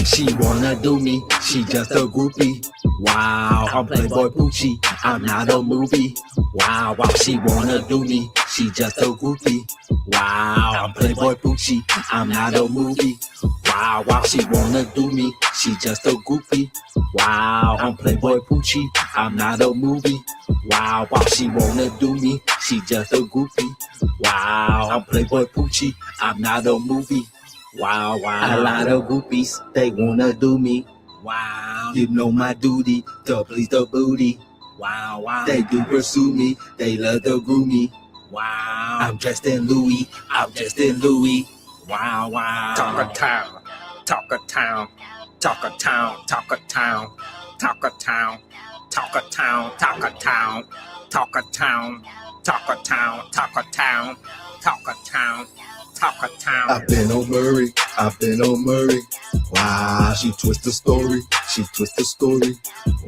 She wanna do me, she just a groupie. Wow, I'm Playboy Poochie, I'm not a movie. Wow, wow, she wanna do me, she just a groupie. Wow, I'm Playboy Poochie, I'm not a movie. Wow, wow, she wanna do me, she just a groupie. Wow, I'm Playboy Poochie, I'm not a movie. Wow, wow, she wanna do me, she just a groupie. Wow, I'm Playboy Poochie, I'm not a movie. Wow, wow. A lot of groupies, they wanna do me. Wow. You know my duty, to please the booty. Wow, wow. They do pursue me, they love to groom me. Wow. I'm dressed in Louis, I'm dressed in Louis. Wow, wow. Talk a town, talk a town, talk a town, talk a town, talk a town, talk a town, talk a town, talk a town, talk a town, talk a town, talk a town. I've been on Murray, I've been on Murray. Wow, she twist the story, she twist the story.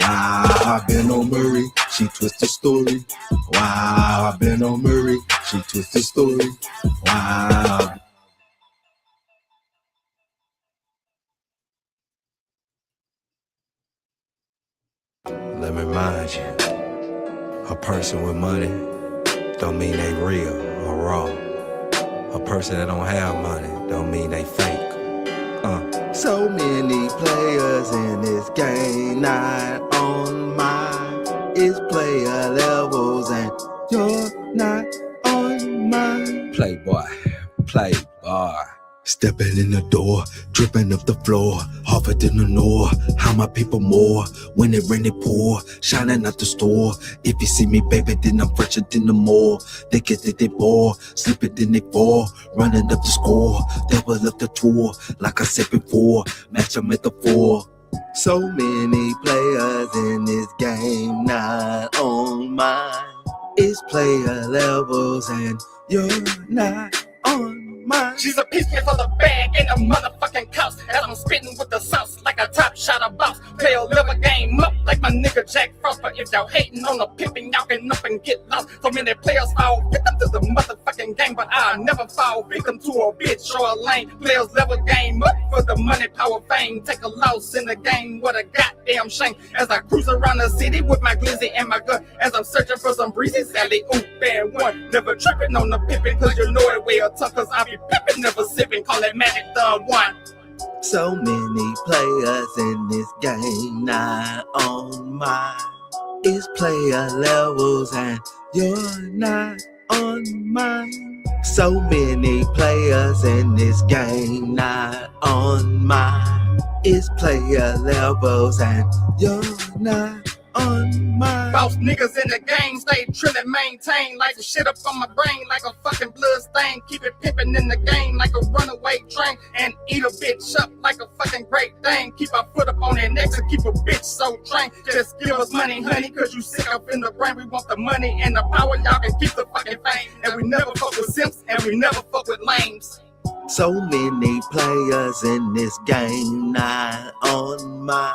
Wow, I've been on Murray, she twist the story. Wow, I've been on Murray, she twist the story. Wow. Let me remind you, a person with money don't mean they real or raw. A person that don't have money don't mean they fake. So many players in this game, not on mine. It's player levels and you're not on mine. Playboy, playboy. Stepping in the door, dripping up the floor, harder than the north. How my people more when it rain, it pour, shining out the store. If you see me, baby, then I'm fresher than the more. They get that they ball, slip it, then they fall, running up the score. They will up the tour, like I said before, match them at the 4. So many players in this game, not on mine. It's player levels and you're not on mine. She's a piece for the bag and a motherfucking cuss. As I'm spitting with the sauce like a top shot of boss. Play a level game up like my nigga Jack Frost. But if y'all hating on the pimping, y'all can up and get lost. So many players fall victim to the motherfucking game, but I'll never fall victim to a bitch or a lane. Players level game up for the money, power, fame. Take a loss in the game, what a goddamn shame. As I cruise around the city with my glizzy and my gun. As I'm searching for some breezy, Sally, oop, and one. Never tripping on the pimping, cause you know it well tough. Cause I be pimping, never sipping, call it Magic the One. So many players in this game, not on mine. It's player levels and you're not on mine. So many players in this game, not on mine. It's player levels and you're not on mine. Boss niggas in the game, stay trillin', maintain like the shit up on my brain, like a fucking blood stain. Keep it pimpin' in the game like a runaway train, and eat a bitch up like a fucking great thing. Keep our foot up on their necks and keep a bitch so trained. Just give us money, honey, cause you sick up in the brain. We want the money and the power, y'all can keep the fucking fame. And we never fuck with simps, and we never fuck with lames. So many players in this game, not on mine.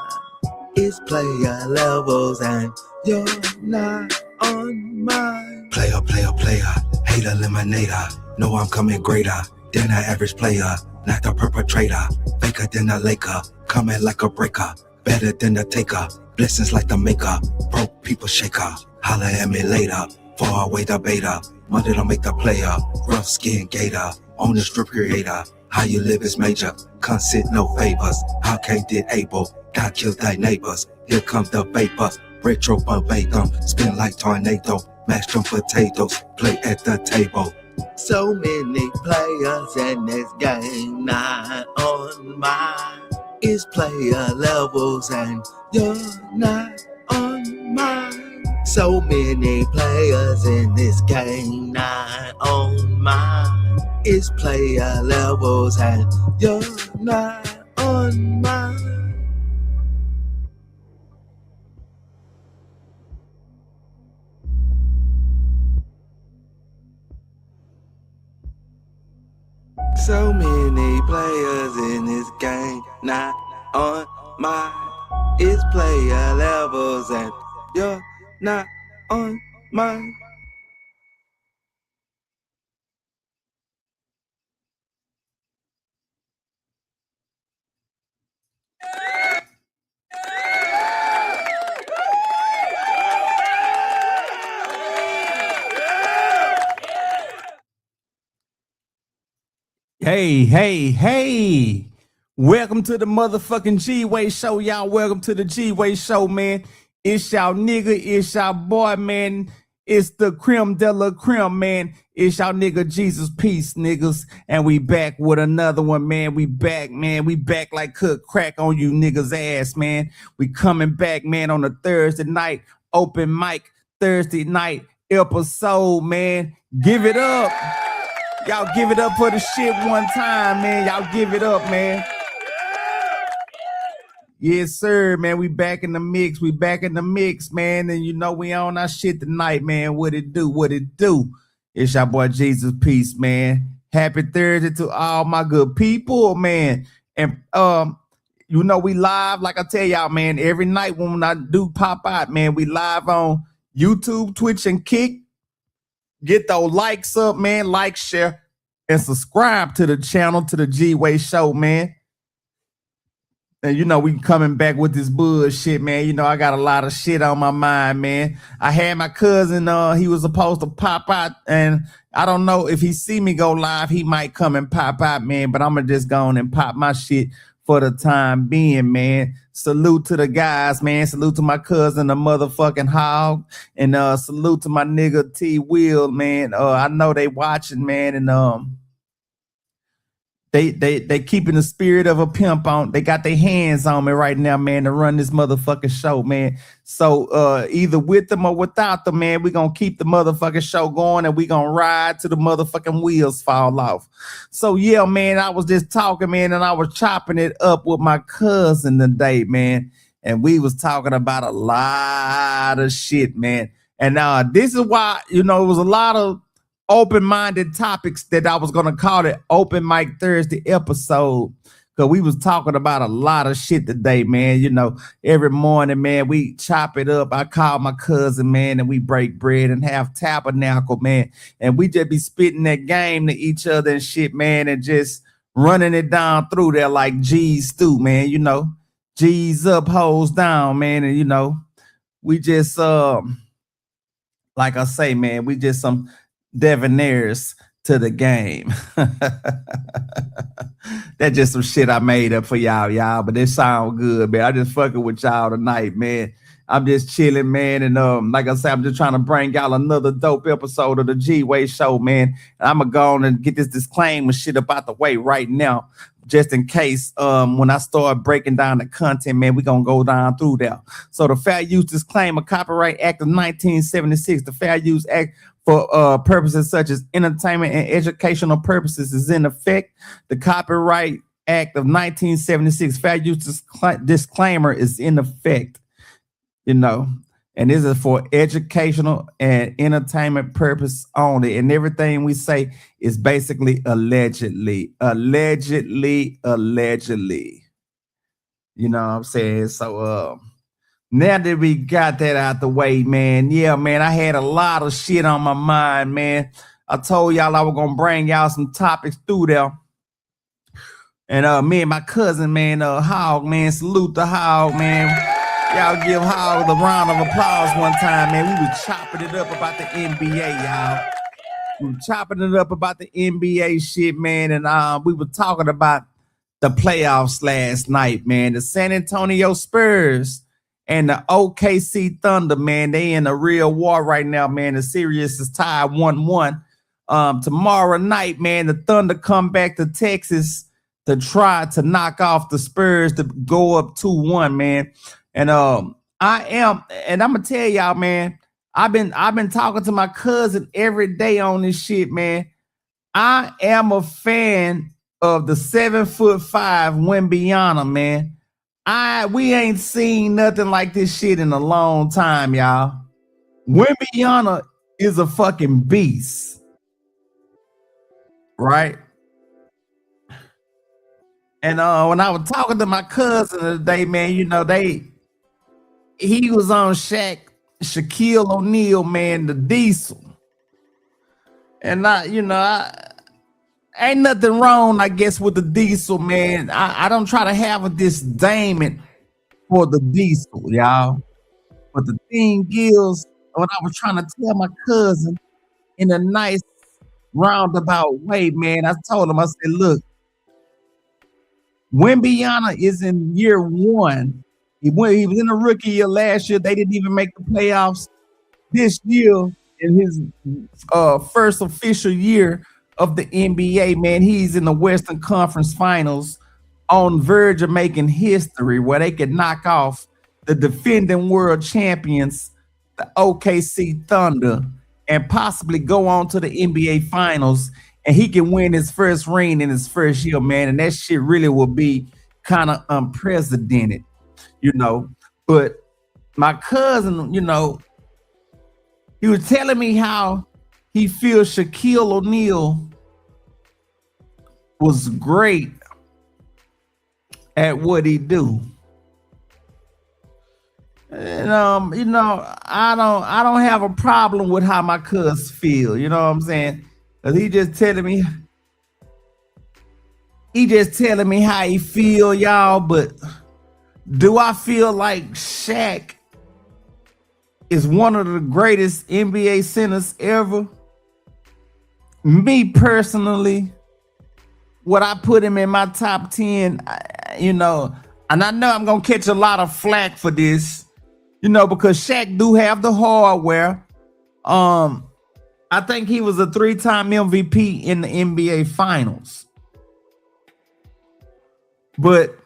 It's player levels and you're not on mine. Player, player, player, hater, eliminator. Know I'm coming greater than an average player. Not the perpetrator, faker than a Laker. Coming like a breaker, better than the taker. Blessings like the maker, broke people shaker. Holla at me later, far away the beta. Money don't make the player, rough skin gator. On the strip creator, how you live is major. Consent no favors, how can't it able? God kill thy neighbors, here comes the vapors. Retro verbatim, spin like tornado. Mashed them potatoes, play at the table. So many players in this game, not on mine. It's player levels and you're not on mine. So many players in this game, not on mine. It's player levels and you're not on mine. So many players in this game, not on mine. It's player levels and you're not on mine. Hey. Welcome to the motherfucking G-Way Show, y'all. Welcome to the G-Way Show, man. It's y'all nigga, it's y'all boy, man. It's the creme de la creme, man. It's y'all nigga Jesus Peace, niggas. And we back with another one, man. We back, man. We back like cook crack on you niggas' ass, man. We coming back, man, on a Thursday night, open mic, Thursday night episode, man. Give it up. Y'all give it up for the shit one time, man. Y'all give it up, man. Yes, sir, man. We back in the mix. We back in the mix, man. And you know we on our shit tonight, man. What it do? What it do? It's your boy Jesus Peace, man. Happy Thursday to all my good people, man. And you know we live, like I tell y'all, man. Every night when I do pop out, man, we live on YouTube, Twitch, and Kick. Get those likes up, man. Like, share, and subscribe to the channel, to the G-Way Show, man. And you know, we coming back with this bullshit, man. You know, I got a lot of shit on my mind, man. I had my cousin, he was supposed to pop out, and I don't know if he see me go live, he might come and pop out, man. But I'm gonna just go on and pop my shit for the time being, man. Salute to the guys, man. Salute to my cousin, the motherfucking Hog. And salute to my nigga T Will, man. I know they watching, man, and they keeping the spirit of a pimp on. They got their hands on me right now, man, to run this motherfucking show, man. So either with them or without them, man, we gonna keep the motherfucking show going, and we gonna ride till the motherfucking wheels fall off. So yeah, man, I was just talking, man, and I was chopping it up with my cousin today, man. And we was talking about a lot of shit, man. And this is why, you know, it was a lot of open-minded topics that I was gonna call it Open Mic Thursday episode, because we was talking about a lot of shit today, man. You know, every morning, man, we chop it up. I call my cousin, man, and we break bread and have tabernacle, man, and we just be spitting that game to each other and shit, man, and just running it down through there like G's stew, man. You know, G's up, hoes down, man. And you know, we just like I say, man, we just some Devonaires to the game. That's just some shit I made up for y'all, but it sound good, man. I just fucking with y'all tonight, man. I'm just chilling, man, and like I said, I'm just trying to bring y'all another dope episode of the G-Way Show, man. And I'm gonna go on and get this disclaimer shit up out the way right now, just in case when I start breaking down the content, man, we're gonna go down through there. So the Fair Use Disclaimer, Copyright Act of 1976, the Fair Use Act for purposes such as entertainment and educational purposes is in effect. The Copyright Act of 1976, Fair Use Disclaimer is in effect, you know, and this is for educational and entertainment purpose only. And everything we say is basically allegedly. You know what I'm saying? So, now that we got that out the way, man, yeah, man, I had a lot of shit on my mind, man. I told y'all I was gonna bring y'all some topics through there. And me and my cousin, man, Hog, man, salute the Hog, man. Y'all give Hog a round of applause one time, man. We was chopping it up about the NBA, y'all. We were chopping it up about the NBA shit, man, and we were talking about the playoffs last night, man. The San Antonio Spurs and the OKC Thunder, man, they in a real war right now, man. The series is tied 1-1. Tomorrow night, man, the Thunder come back to Texas to try to knock off the Spurs to go up 2-1, man. And I'm gonna tell y'all, man, I've been talking to my cousin every day on this shit, man. I am a fan of the 7'5" Wembyana, man. We ain't seen nothing like this shit in a long time, y'all. Wembyana is a fucking beast, right? And when I was talking to my cousin today, man, you know, he was on Shaquille O'Neal, man, the Diesel. And ain't nothing wrong, I guess, with the Diesel, man. I don't try to have a disdainment for the Diesel, y'all. But the thing is, when I was trying to tell my cousin in a nice roundabout way, man. I told him, I said, look, Wembyana is in year one. He was in the rookie year last year. They didn't even make the playoffs this year in his first official year of the NBA, man. He's in the Western Conference Finals on verge of making history where they could knock off the defending world champions, the OKC Thunder, and possibly go on to the NBA Finals, and he can win his first ring in his first year, man. And that shit really will be kind of unprecedented, you know. But my cousin, you know, he was telling me how he feels Shaquille O'Neal was great at what he do. And you know, I don't have a problem with how my cuz feel, you know what I'm saying? Cause he just telling me how he feel, y'all. But do I feel like Shaq is one of the greatest NBA centers ever? Me personally, would I put him in my top 10? You know, and I know I'm gonna catch a lot of flack for this, you know, because Shaq do have the hardware. I think he was a 3-time MVP in the NBA Finals. But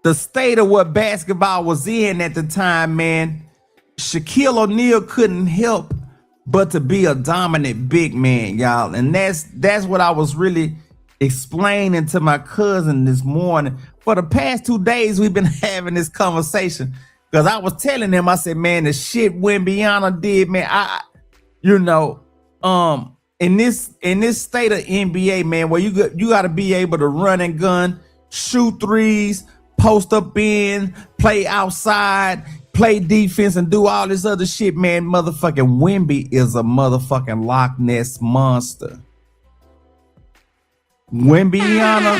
the state of what basketball was in at the time, man, Shaquille O'Neal couldn't help but to be a dominant big man, y'all. And that's what I was really explaining to my cousin this morning. For the past 2 days, we've been having this conversation because I was telling him, I said, man, the shit Wembyana did, man, you know, in this state of NBA, man, where you got to be able to run and gun, shoot threes, post up in, play outside, play defense, and do all this other shit, man. Motherfucking Wemby is a motherfucking Loch Ness monster. Wembyana,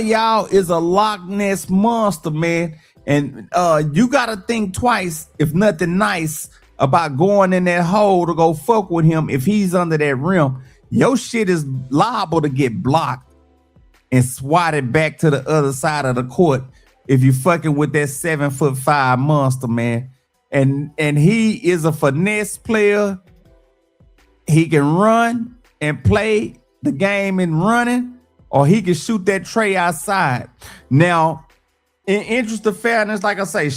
y'all, is a Loch Ness monster, man. And you gotta think twice, if nothing nice, about going in that hole to go fuck with him. If he's under that rim, your shit is liable to get blocked and swatted back to the other side of the court if you fucking with that 7'5" monster, man. And he is a finesse player. He can run and play the game in running, or he can shoot that tray outside. Now, in interest of fairness, like I say,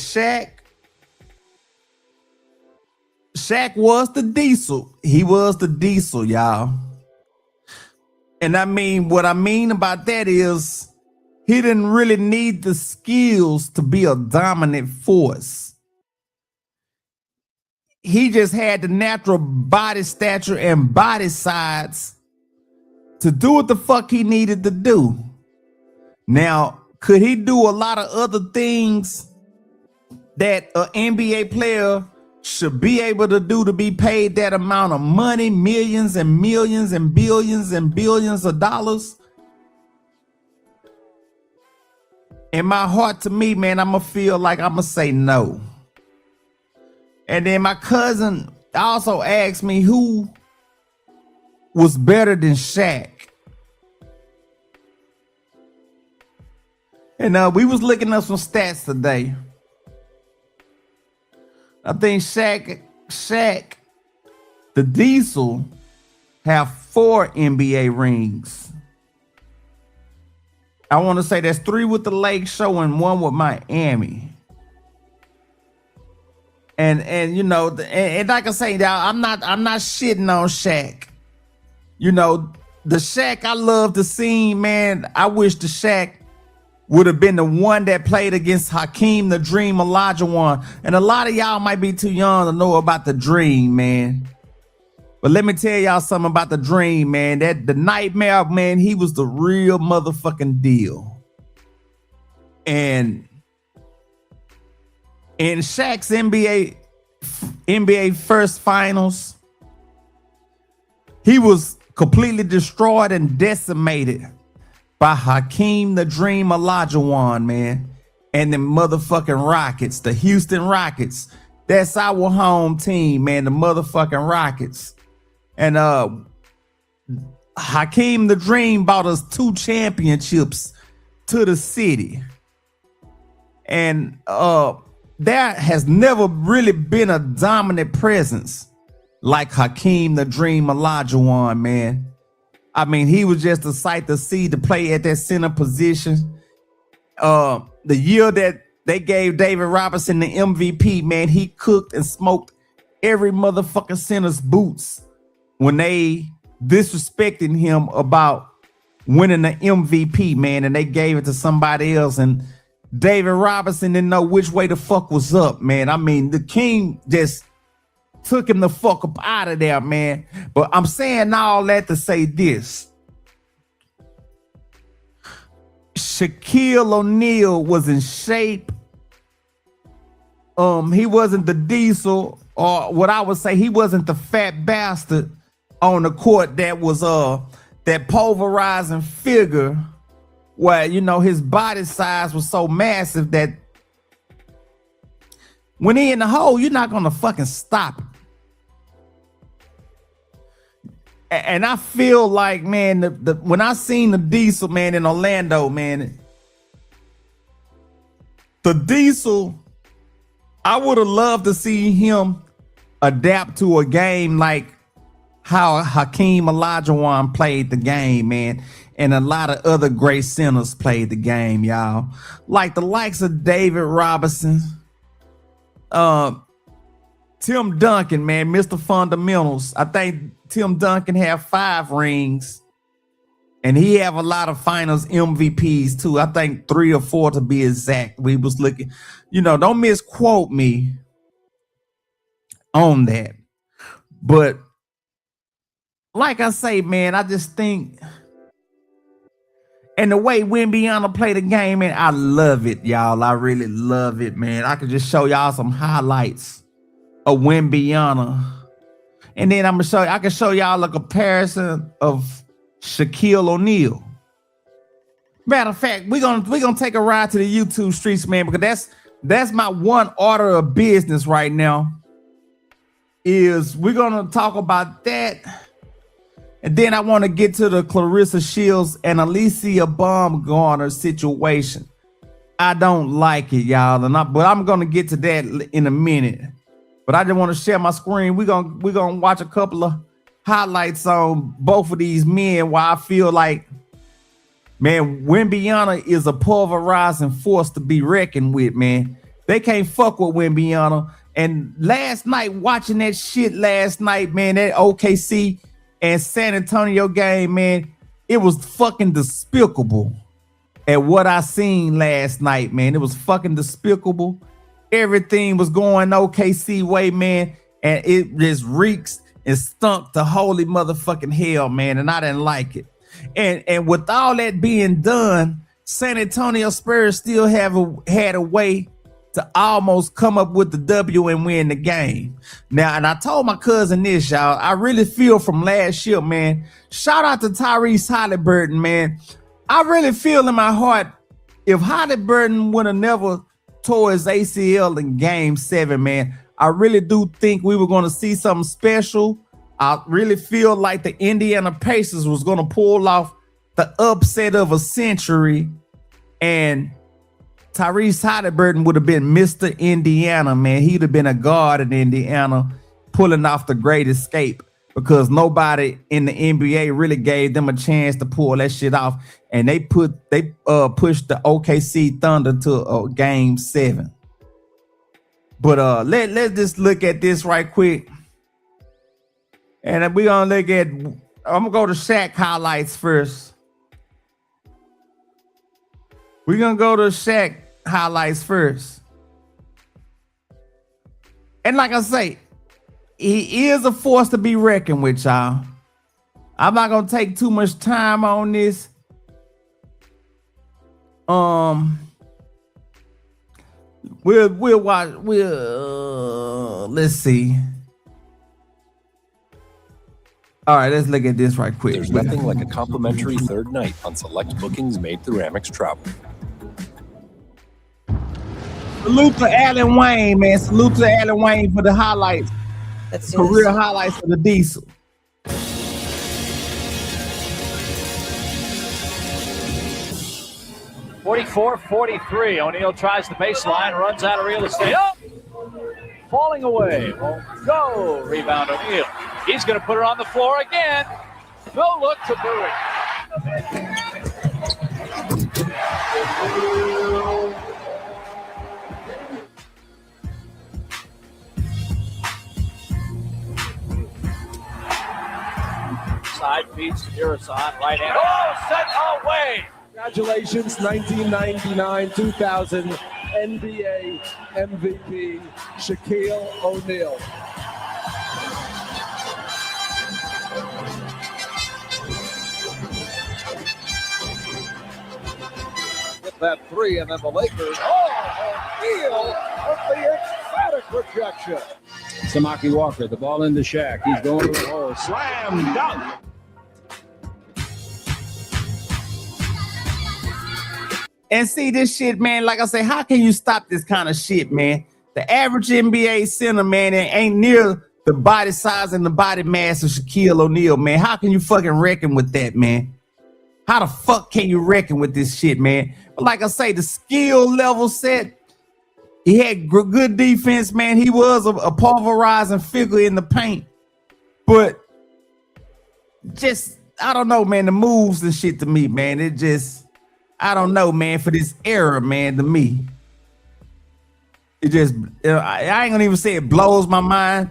Shaq was the diesel. He was the diesel, y'all. And I mean, what I mean about that is he didn't really need the skills to be a dominant force. He just had the natural body stature and body size to do what the fuck he needed to do. Now, could he do a lot of other things that an NBA player should be able to do to be paid that amount of money, millions and millions and billions and billions of dollars? In my heart, to me, man, I'm gonna feel like I'm gonna say no. And then my cousin also asked me who was better than Shaq. And we was looking up some stats today. I think Shaq, the Diesel, have 4 NBA rings. I want to say that's 3 with the Lake Show and 1 with Miami. And you know, and like I say, I'm not shitting on Shaq. You know, the Shaq I love to see, man. I wish the Shaq would have been the one that played against Hakeem the Dream Olajuwon. And a lot of y'all might be too young to know about the Dream, man. But let me tell y'all something about the Dream, man. That the Nightmare, man, he was the real motherfucking deal. And in Shaq's NBA first finals, he was completely destroyed and decimated by Hakeem the Dream Olajuwon, man, and the motherfucking Rockets, the Houston Rockets. That's our home team, man, the motherfucking Rockets. And Hakeem the Dream bought us 2 championships to the city. And there has never really been a dominant presence like Hakeem the Dream Olajuwon, man. I mean, he was just a sight to see, to play at that center position. The year that they gave David Robinson the MVP, man, he cooked and smoked every motherfucking center's boots when they disrespecting him about winning the MVP, man, and they gave it to somebody else. And David Robinson didn't know which way the fuck was up, man. I mean, the King just took him the fuck up out of there, man. But I'm saying all that to say this. Shaquille O'Neal was in shape. He wasn't the diesel, or what I would say, he wasn't the fat bastard on the court that was that pulverizing figure where, you know, his body size was so massive that when he in the hole, you're not gonna fucking stop him. And I feel like, man, when I seen the diesel, man, in Orlando, man, the diesel, I would have loved to see him adapt to a game like how Hakeem Olajuwon played the game, man, and a lot of other great centers played the game, y'all. Like the likes of David Robinson, Tim Duncan, man, Mr. Fundamentals. I think Tim Duncan have 5 rings, and he have a lot of finals MVPs too. I think 3 or 4 to be exact. We was looking, you know, don't misquote me on that. But like I say, man, I just think, and the way Wembyana play the game, man, I love it, y'all. I really love it, man. I could just show y'all some highlights of Wembyana, and then I can show y'all a comparison of Shaquille O'Neal. Matter of fact, we're gonna take a ride to the YouTube streets, man, because that's my one order of business right now. Is we're gonna talk about that. And then I want to get to the Claressa Shields and Alycia Baumgardner situation. I don't like it, y'all, but I'm gonna get to that in a minute. But I just want to share my screen. We're gonna watch a couple of highlights on both of these men. Why I feel like, man, Wembyana is a pulverizing force to be reckoned with, man. They can't fuck with Wembyana. And last night, watching that shit last night, man, that OKC and San Antonio game, man, it was fucking despicable at what I seen last night, man. It was fucking despicable. Everything was going OKC way, man, and it just reeks and stunk to holy motherfucking hell, man, and I didn't like it. And with all that being done, San Antonio Spurs still had a way to almost come up with the W and win the game. Now, and I told my cousin this, y'all. I really feel from last year, man. Shout out to Tyrese Halliburton, man. I really feel in my heart, if Halliburton would have never tore his ACL in Game 7, man, I really do think we were going to see something special. I really feel like the Indiana Pacers was going to pull off the upset of a century, and Tyrese Halliburton would have been Mr. Indiana, man. He'd have been a guard in Indiana, pulling off the great escape, because nobody in the NBA really gave them a chance to pull that shit off. And they pushed the OKC Thunder to Game 7. But let's just look at this right quick. And we're gonna look at, I'm gonna go to Shaq highlights first. We're gonna go to Shaq highlights first. And like I say, he is a force to be reckoned with, y'all. I'm not gonna take too much time on this. We'll watch. Let's see. All right, let's look at this right quick. There's nothing like a complimentary third night on select bookings made through Amex Travel. Salute to Alan Wayne, man. Salute to Alan Wayne for the highlights. Career highlights of the Diesel. 44-43. O'Neal tries the baseline, runs out of real estate. Oh! Falling away. Won't go. Rebound O'Neal. He's going to put her on the floor again. No look to Bowie. Side feeds to Murison. Right hand. Oh, set away. Congratulations, 1999-2000 NBA MVP, Shaquille O'Neal. Get that three, and then the Lakers. Oh, O'Neal with the emphatic rejection. Samaki Walker, the ball into Shaq. He's going to the hole. Slam dunk. And see this shit, man, like I say, how can you stop this kind of shit, man? The average NBA center, man, it ain't near the body size and the body mass of Shaquille O'Neal, man. How can you fucking reckon with that, man? How the fuck can you reckon with this shit, man? But like I say, the skill level set, he had good defense, man. He was a pulverizing figure in the paint. But just, I don't know, man, the moves and shit to me, man, it just... I don't know, man, for this era, man, to me. It just, I ain't gonna even say it blows my mind.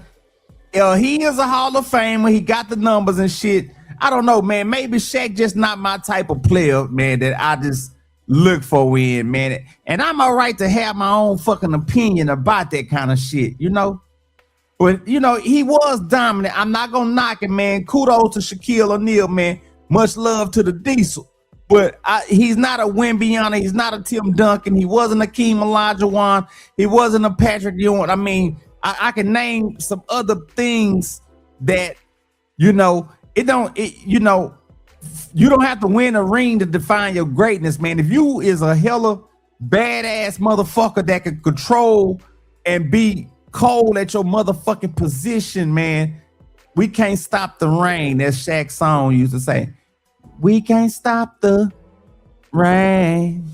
He is a Hall of Famer. He got the numbers and shit. I don't know, man. Maybe Shaq just not my type of player, man, that I just look for in, man. And I'm all right to have my own fucking opinion about that kind of shit, you know? But, you know, he was dominant. I'm not gonna knock him, man. Kudos to Shaquille O'Neal, man. Much love to the Diesel. But he's not a Wembyana. He's not a Tim Duncan. He wasn't a Hakeem Olajuwon. He wasn't a Patrick Ewing. I mean, I can name some other things that, you know, you don't have to win a ring to define your greatness, man. If you is a hella badass motherfucker that can control and be cold at your motherfucking position, man, we can't stop the rain. As Shaq's song used to say. We can't stop the rain.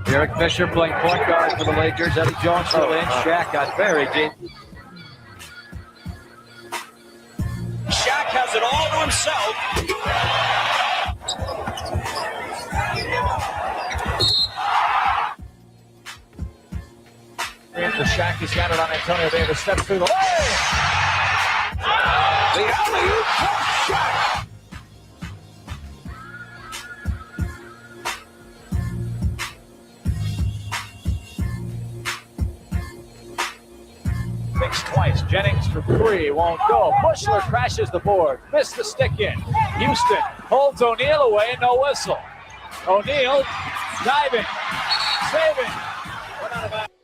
Derek Fisher playing point guard for the Lakers. Eddie Jones fell in. Shaq got buried. Shaq has it all to himself. The Shaq has got it on Antonio Davis. Steps through the hole. The alley-oop from Shaq. Thinks twice. Jennings for three. Won't go. Bushler crashes the board. Missed the stick in. Houston holds O'Neal away. No whistle. O'Neal diving. Saving.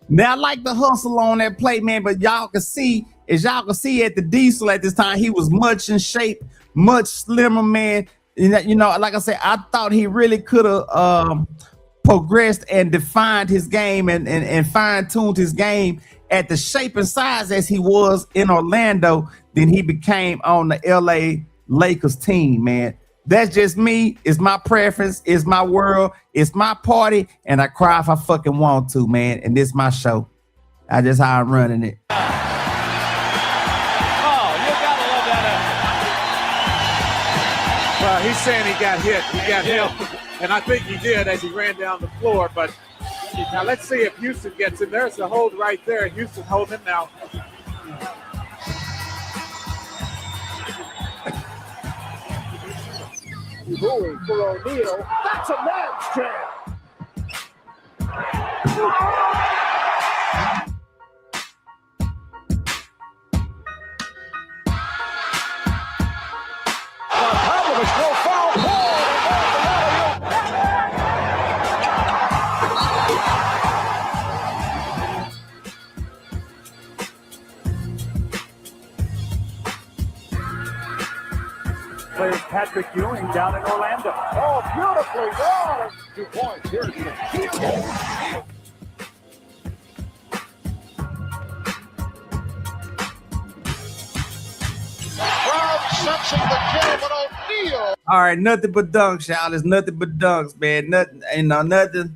Now, I like the hustle on that play, man, but y'all can see, as y'all can see at the Diesel at this time, he was much in shape, much slimmer, man. You know, like I said, I thought he really could have progressed and defined his game and fine-tuned his game at the shape and size as he was in Orlando. Then he became on the LA Lakers team, man. That's just me. It's my preference. It's my world. It's my party. And I cry if I fucking want to, man. And this is my show. I just how I'm running it. Oh, you gotta love that effort. Well, he's saying he got hit. He got hit. And I think he did as he ran down the floor. But now let's see if Houston gets him. There's a hold right there. Houston hold him now. Bowie for O'Neal. That's a man's jam. Pavlovich no foul ball. Players Patrick Ewing down in Orlando. Oh, beautifully done. 2 points. Here's the kick. All right, nothing but dunks, y'all. It's nothing but dunks, man. Nothing, ain't no nothing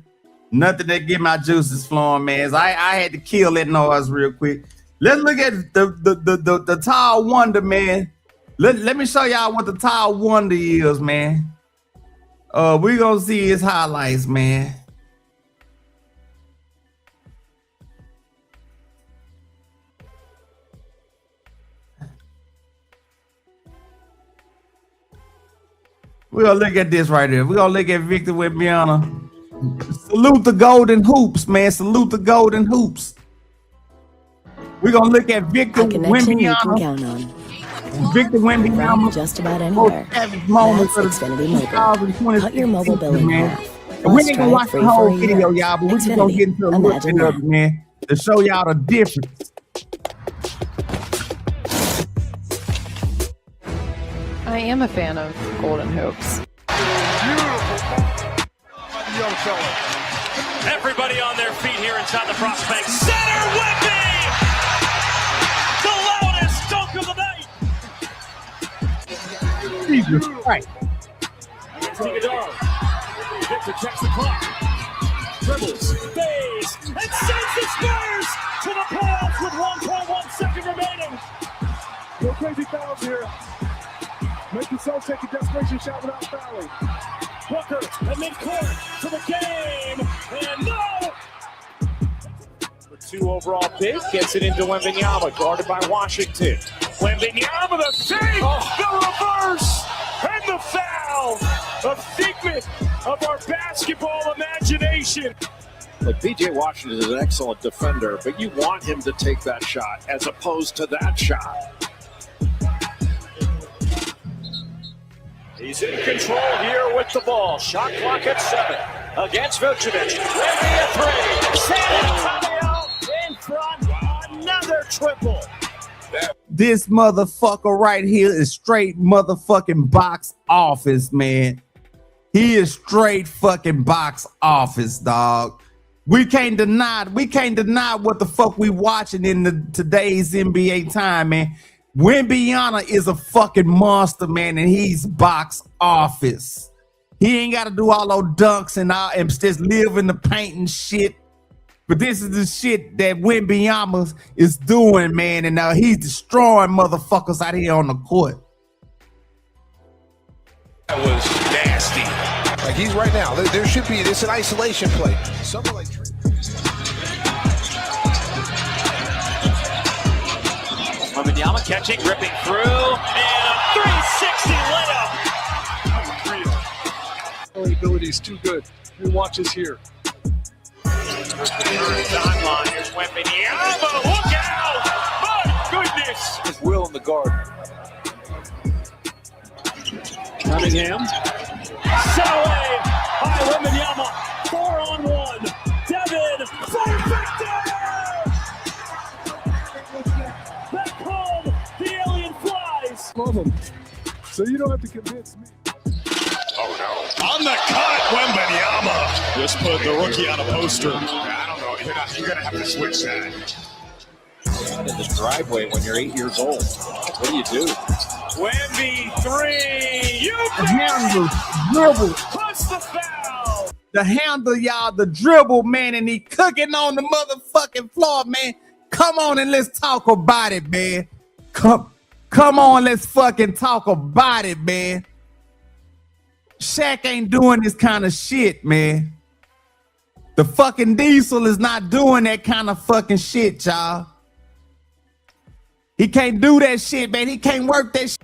that get my juices flowing, man. I had to kill that noise real quick. Let's look at the tall wonder, man. Let me show y'all what the tall wonder is, man. We gonna see his highlights, man. We're gonna look at this right here. We're gonna look at Victor Wembanyama. Salute the golden hoops, man. Salute the golden hoops. We're gonna look at Victor Wembanyama. Victor Wembanyama. Just about anywhere. That's Xfinity Mobile. Cut your mobile bill in half. We ain't gonna watch the whole video, y'all, but we're just gonna get into a little bit of it, man, to show y'all the difference. I am a fan of Golden Hoops. Everybody on their feet here inside the Prospect Center. Wemby! The loudest dunk of the night. Jesus Christ. Victor checks the clock. Dribbles, fades, and sends the Spurs to the playoffs with 1.1 second remaining. No crazy fouls here. Make yourself take a desperation shot without fouling. Booker at midcourt to the game, and no! The 2 overall pick gets it into Wembanyama, guarded by Washington. Wembanyama, the save, the reverse, and the foul. A figment of our basketball imagination. But P.J. Washington is an excellent defender, but you want him to take that shot as opposed to that shot. He's in control here with the ball. Shot clock at 7 against Vucevic. Wemby a 3. San Antonio in front. Another triple. This motherfucker right here is straight motherfucking box office, man. He is straight fucking box office, dog. We can't deny what the fuck we watching in today's NBA time, man. Wembanyama is a fucking monster, man, and he's box office. He ain't got to do all those dunks and just live in the paint and shit. But this is the shit that Wembanyama is doing, man, and he's destroying motherfuckers out here on the court. That was nasty. Like he's right now. There should be this an isolation play. Someone like. Wembanyama catching, ripping through, and a 360 layup. His ability is too good. You watch this here. Sideline, here's Wembanyama. Look out! My goodness! His will in the guard. Cunningham. Set away by Wembanyama. 4-on-1. Devin for Victor! Back home, the alien flies. Love him. So you don't have to convince me. Oh no! On the cut, Wembanyama. Just put the rookie on a poster. I don't know. You're gonna have to switch that. In the driveway when you're 8 years old. What do you do? Wemby 3. You handle, dribble. plus the foul. The handle, y'all, the dribble, man, and he cooking on the motherfucking floor, man. Come on and let's talk about it, man. Come on, let's fucking talk about it, man. Shaq ain't doing this kind of shit, man. The fucking Diesel is not doing that kind of fucking shit, y'all. He can't do that shit, man. He can't work that shit.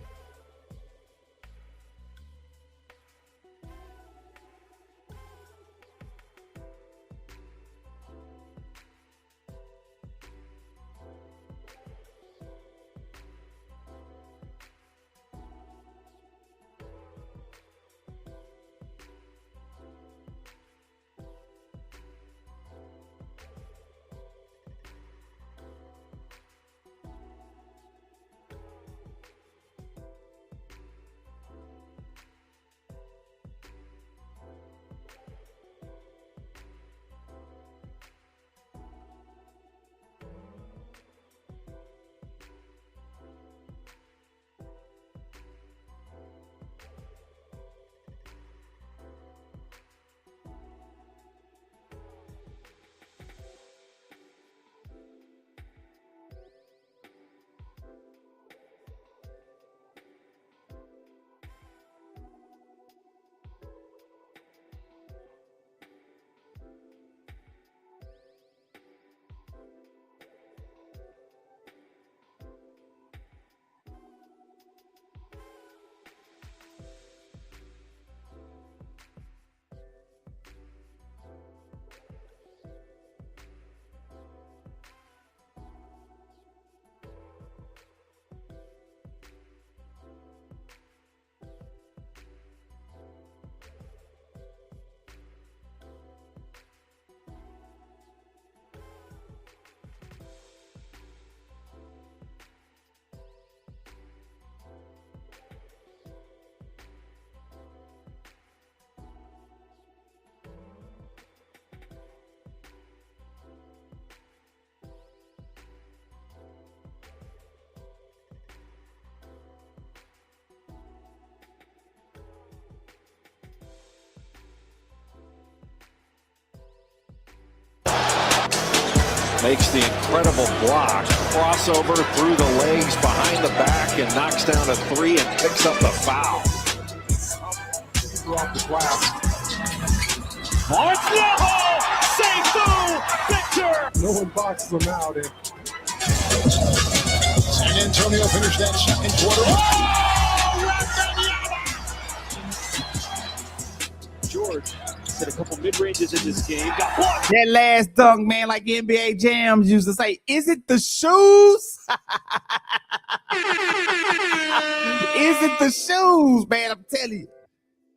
Makes the incredible block, crossover through the legs, behind the back, and knocks down a three and picks up the foul. Off the glass. Lawrence Level! Safe Victor! No one boxes them out. And San Antonio finished that second quarter. George hit a couple mid-ranges in this game. Got one. That last dunk, man, like NBA Jams used to say, is it the shoes? Is it the shoes, man? I'm telling you.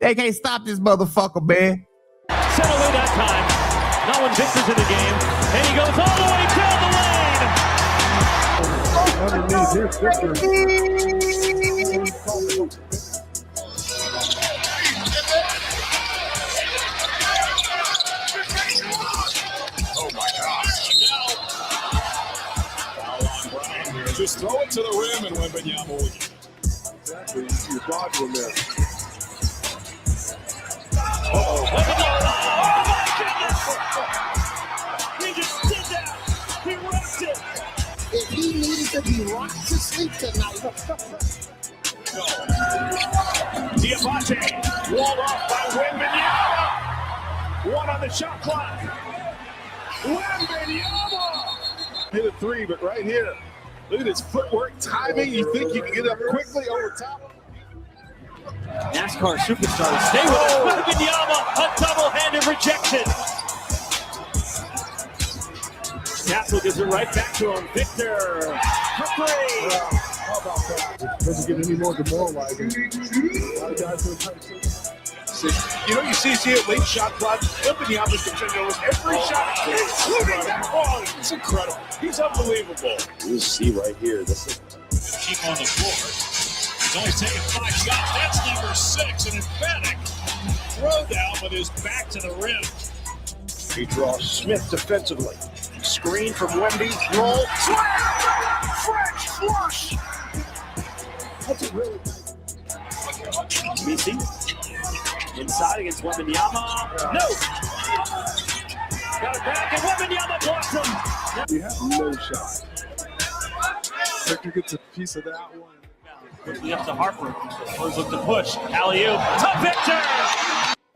They can't stop this motherfucker, man. Set away that time. Nolan Victor's in the game. And he goes all the way down the lane. underneath, here's Victor. Oh my gosh. Just throw it to the rim and Wembanyama will get it. Exactly. You see the dodge in there. Oh my goodness! He just did that! He rocked it! If he needed to be rocked to sleep tonight. Diabate, walled off by Wembanyama! One on the shot clock. Wembanyama! Hit a three, but right here, look at his footwork, timing. You think you can get up quickly over top? NASCAR superstars stay with us. Wembanyama, a double-handed rejection. Castle gives it right back to him. Victor for three. How about that? It doesn't get any more demoralizing. A lot of guys are trying to You know, you see it late shot clock. Wembanyama's defending almost every shot, including that ball. It's incredible. He's unbelievable. You'll see right here. This is Keep on the floor. He's only taken 5 shots. That's number 6. An emphatic throwdown with his back to the rim. He draws Smith defensively. Screen from Wemby. Roll. Slam! French flush! That's a really BC inside against Wembanyama. No! Got it back, and Wembanyama blocks him. We have no shot. Victor gets a piece of that one. Quickly up to Harper. Spurs look to push. Alley-oop to Victor!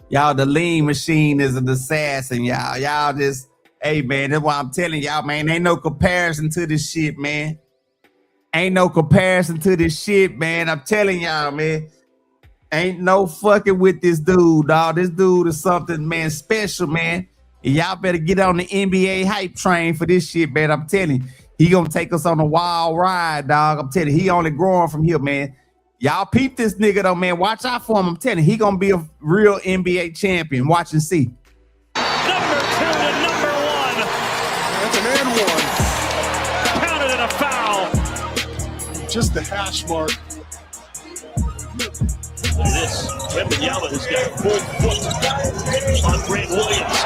Y'all, the lean machine is an assassin, y'all. Y'all just, hey, man, that's why I'm telling y'all, man, ain't no comparison to this shit, man. Ain't no comparison to this shit, man. I'm telling y'all, man. Ain't no fucking with this dude, dog. This dude is something, man, special, man. And y'all better get on the NBA hype train for this shit, man. I'm telling you. He gonna take us on a wild ride, dog. I'm telling you, he only growing from here, man. Y'all peep this nigga, though, man. Watch out for him. I'm telling you, he gonna be a real NBA champion. Watch and see. Number 2 to number 1. That's an and one. Counted in a foul. Just the hash mark. Look at this. Wembanyama has got full foot on Grant Williams.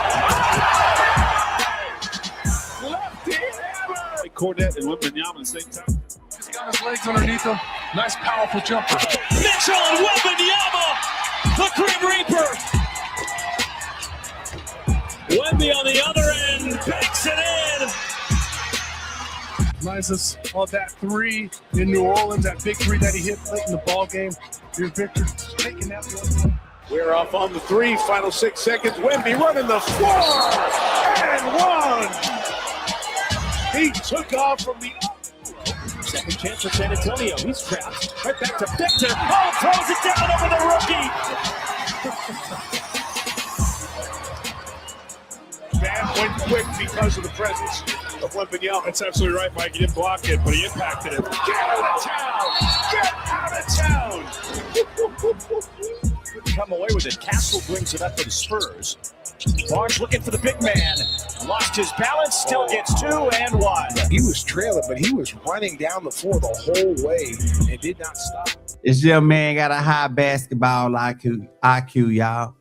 Cornette and Wembanyama at the same time. He's got his legs underneath him. Nice, powerful jumper. Mitchell and Wembanyama, the Grim Reaper. Wemby on the other end, banks it in. Reminds us of that three in New Orleans, that big three that he hit late in the ball game. Here's Victor taking that one. We're off on the 3, final 6 seconds. Wemby running the floor and one. He took off from the second chance for San Antonio. He's trapped. Right back to Victor. Oh, throws it down over the rookie. Man went quick because of the presence of Wembanyama. That's absolutely right, Mike. He didn't block it, but he impacted it. Get out of town! Get out of town! Come away with it. Castle brings it up for the Spurs. Barnes looking for the big man. Lost his balance, still gets 2 and 1. He was trailing, but he was running down the floor the whole way and did not stop. This young man got a high basketball IQ, y'all.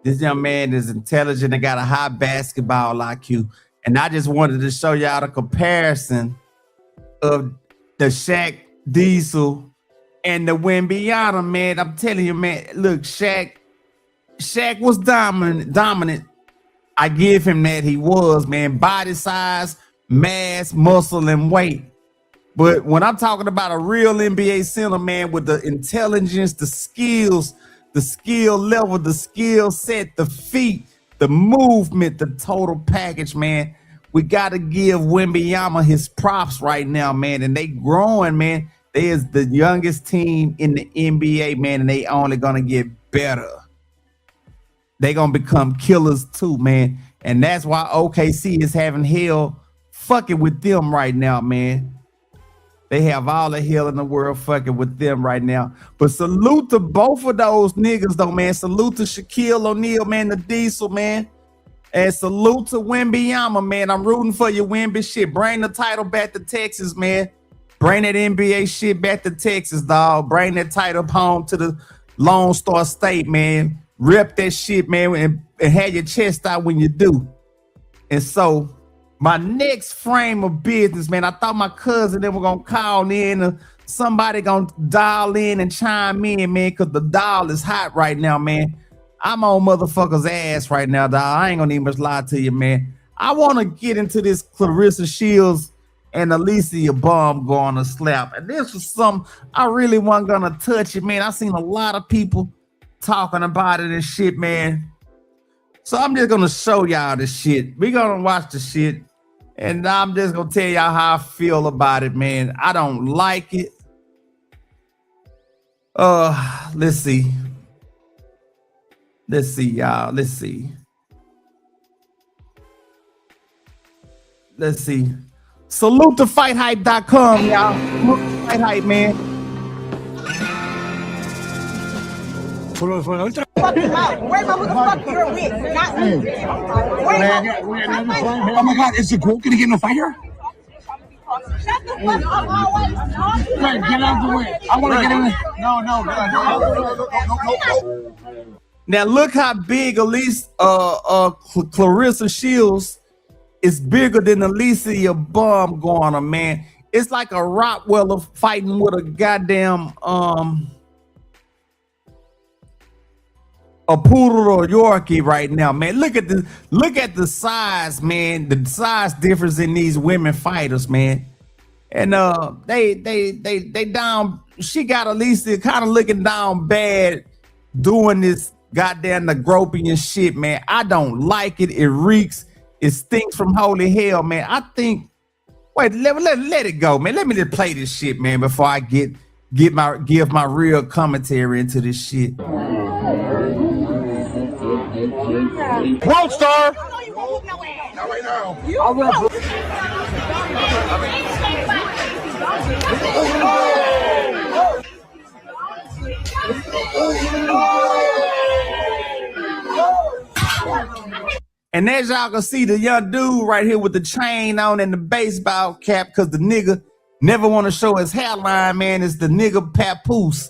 This young man is intelligent and got a high basketball IQ. And I just wanted to show y'all the comparison of the Shaq Diesel and the Wembanyama, man. I'm telling you, man, look, Shaq was dominant. I give him that. He was, man. Body size, mass, muscle, and weight. But when I'm talking about a real NBA center, man, with the intelligence, the skills, the skill level, the skill set, the feet, the movement, the total package, man, we got to give Wembanyama his props right now, man. And they growing, man. They is the youngest team in the NBA, man, and they only going to get better. They going to become killers too, man. And that's why OKC is having hell fucking with them right now, man. They have all the hell in the world fucking with them right now. But salute to both of those niggas, though, man. Salute to Shaquille O'Neal, man, the Diesel, man. And salute to Wembanyama, man. I'm rooting for you, Wemby. Shit, bring the title back to Texas, man. Bring that NBA shit back to Texas, dog. Bring that title home to the Lone Star State, man. Rep that shit, man, and have your chest out when you do. And so, my next frame of business, man, I thought my cousin they were gonna call in or somebody gonna dial in and chime in, man, because the dial is hot right now, man. I'm on motherfuckers' ass right now, dog. I ain't gonna even much lie to you, man. I want to get into this Claressa Shields and Alycia Baumgardner slap. And this was something I really wasn't gonna touch it, man. I seen a lot of people talking about it and shit, man. So I'm just gonna show y'all the shit. We gonna watch the shit. And I'm just gonna tell y'all how I feel about it, man. I don't like it. Let's see. Let's see, y'all. Let's see. Let's see. Salute to FightHype.com, y'all. Salute to Fight Hype, man. Where the fuck you're with? Not me. Oh my God, is the GWayShow gonna get in a fight here? Shut the fuck up. Hey, get out of the way. I want to get in. No. Now look how big Claressa Shields is bigger than Alycia Baumgardner, man. It's like a Rottweiler fighting with a goddamn a poodle or Yorkie right now, man. Look at the size, man. The size difference in these women fighters, man. And they down. She got Alycia kind of looking down bad doing this goddamn the groping and shit, man. I don't like it. It reeks. It stinks from holy hell, man. I think. Wait, let it go, man. Let me just play this shit, man, before I give my real commentary into this shit. World star. Not right now. And as y'all can see, the young dude right here with the chain on and the baseball cap, because the nigga never want to show his hairline, man, is the nigga Papoose.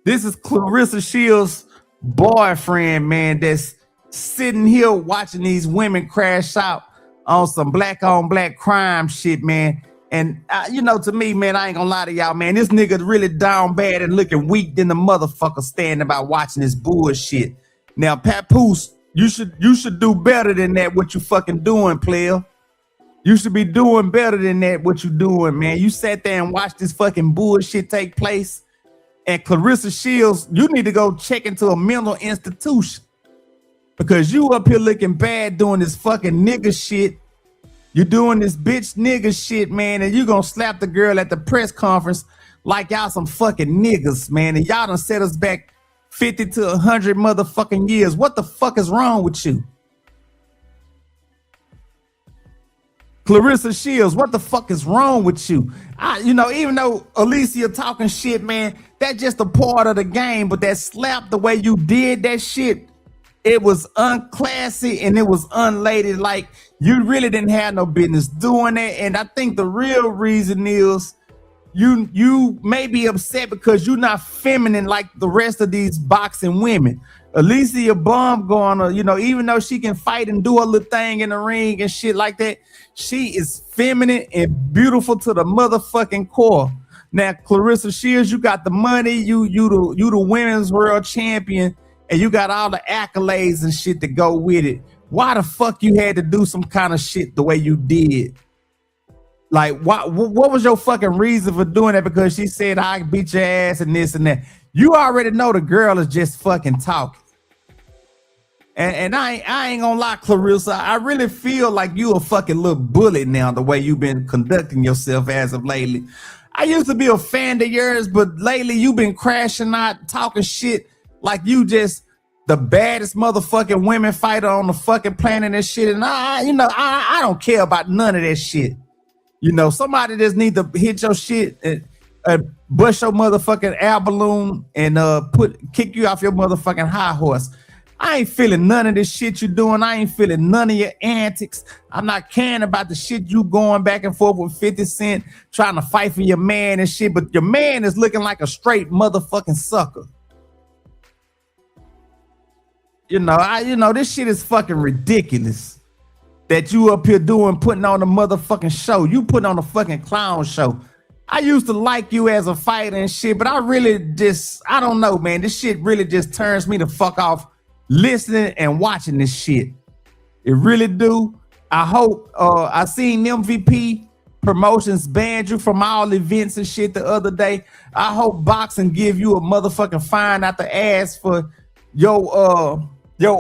This is Claressa Shields' boyfriend, man, that's sitting here watching these women crash out on some black on black crime shit, man. And you know, to me, man, I ain't gonna lie to y'all, man, this nigga really down bad and looking weak than the motherfucker standing by watching this bullshit. Now, Papoose, you should do better than that. What you fucking doing, player? You should be doing better than that. What you doing, man? You sat there and watched this fucking bullshit take place. And Claressa Shields, you need to go check into a mental institution, because you up here looking bad doing this fucking nigga shit. You doing this bitch nigga shit, man, and you gonna slap the girl at the press conference like y'all some fucking niggas, man, and y'all done set us back 50 to 100 motherfucking years. What the fuck is wrong with you? Claressa Shields, what the fuck is wrong with you? You know, even though Alycia talking shit, man, that's just a part of the game, but that slap, the way you did that shit, it was unclassy and it was unladylike. You really didn't have no business doing that. And I think the real reason is you may be upset because you're not feminine like the rest of these boxing women. Alycia Baumgardner, you know, even though she can fight and do a little thing in the ring and shit like that, she is feminine and beautiful to the motherfucking core. Now, Claressa Shields, you got the money, you the women's world champion, and you got all the accolades and shit to go with it. Why the fuck you had to do some kind of shit the way you did? Like, what was your fucking reason for doing that? Because she said I beat your ass and this and that. You already know the girl is just fucking talking. And I ain't gonna lie, Claressa, I really feel like you a fucking little bully now, the way you've been conducting yourself as of lately. I used to be a fan of yours, but lately you've been crashing out, talking shit like you just the baddest motherfucking women fighter on the fucking planet and shit. And I don't care about none of that shit. You know, somebody just need to hit your shit and bust your motherfucking air balloon and kick you off your motherfucking high horse. I ain't feeling none of this shit you doing. I ain't feeling none of your antics. I'm not caring about the shit you going back and forth with 50 Cent, trying to fight for your man and shit, but your man is looking like a straight motherfucking sucker. This shit is fucking ridiculous that you up here putting on a motherfucking show. You putting on a fucking clown show. I used to like you as a fighter and shit, but I don't know, man. This shit really just turns me the fuck off listening and watching this shit. It really do. I hope I seen MVP Promotions banned you from all events and shit the other day. I hope boxing give you a motherfucking fine out the ass for your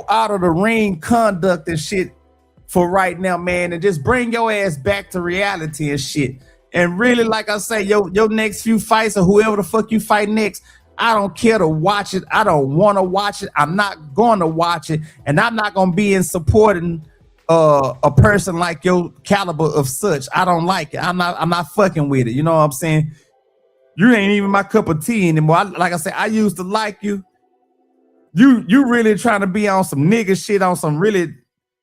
out of the ring conduct and shit for right now, man, and just bring your ass back to reality and shit. And really, like I say, your next few fights or whoever the fuck you fight next, I don't care to watch it. I don't want to watch it. I'm not going to watch it. And I'm not going to be in supporting a person like your caliber of such. I don't like it. I'm not fucking with it. You know what I'm saying? You ain't even my cup of tea anymore. Like I said, I used to like you. You really trying to be on some nigga shit, on some really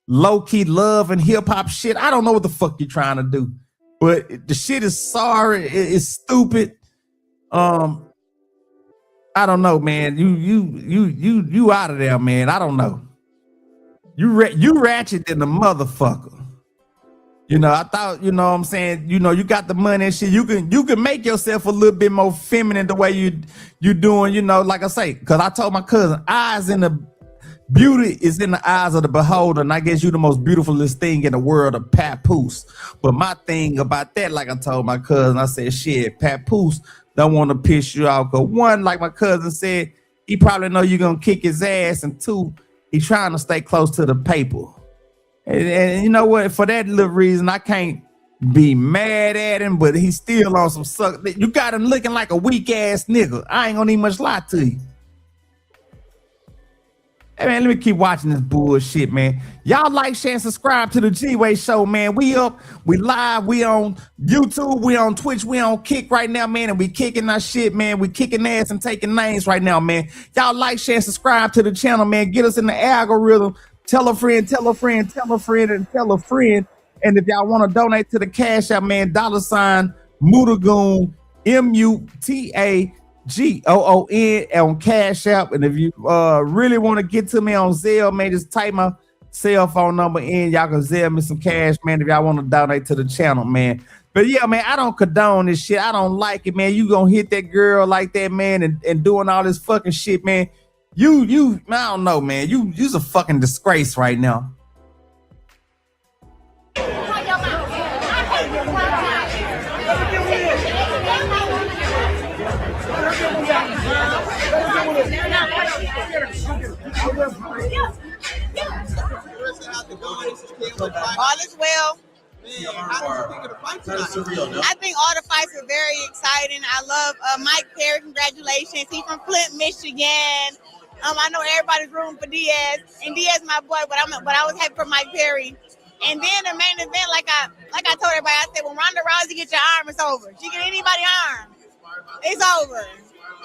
low-key love and hip-hop shit. I don't know what the fuck you're trying to do. But the shit is sorry. It's stupid. I don't know, man. You out of there, man. I don't know. You ratchet than the motherfucker. You know, I thought, you know what I'm saying, you know, you got the money and shit. You can make yourself a little bit more feminine the way you doing, you know, like I say, because I told my cousin, beauty is in the eyes of the beholder, and I guess you the most beautifulest thing in the world of papoose. But my thing about that, like I told my cousin, I said, shit, papoose don't want to piss you off. Because one, like my cousin said, he probably know you're going to kick his ass. And two, he's trying to stay close to the paper. And you know what? For that little reason, I can't be mad at him, but he's still on some suck. You got him looking like a weak ass nigga. I ain't gonna even much lie to you. Hey man, let me keep watching this bullshit, man. Y'all like, share, and subscribe to the TheGWayShow, man. We up, we live, we on YouTube, we on Twitch, we on Kick right now, man, and we kicking our shit, man. We kicking ass and taking names right now, man. Y'all like, share, and subscribe to the channel, man. Get us in the algorithm. Tell a friend, tell a friend, tell a friend, and tell a friend. And if y'all want to donate to the Cash App, man, $ Mutagoon, MUTAGOON on Cash App. And if you really want to get to me on Zelle, man, just type my cell phone number in. Y'all can Zelle me some cash, man, if y'all want to donate to the channel, man. But yeah, man, I don't condone this shit. I don't like it, man. You gonna hit that girl like that, man, and doing all this fucking shit, man. You, I don't know, man. You's a fucking disgrace right now. All is well. I think all the fights are very exciting. I love Mike Perry. Congratulations. He's from Flint, Michigan. I know everybody's rooting for Diaz, and Diaz my boy, but I was happy for Mike Perry. And then the main event, like I told everybody, I said, when Ronda Rousey gets your arm, it's over. She get anybody arm, it's over.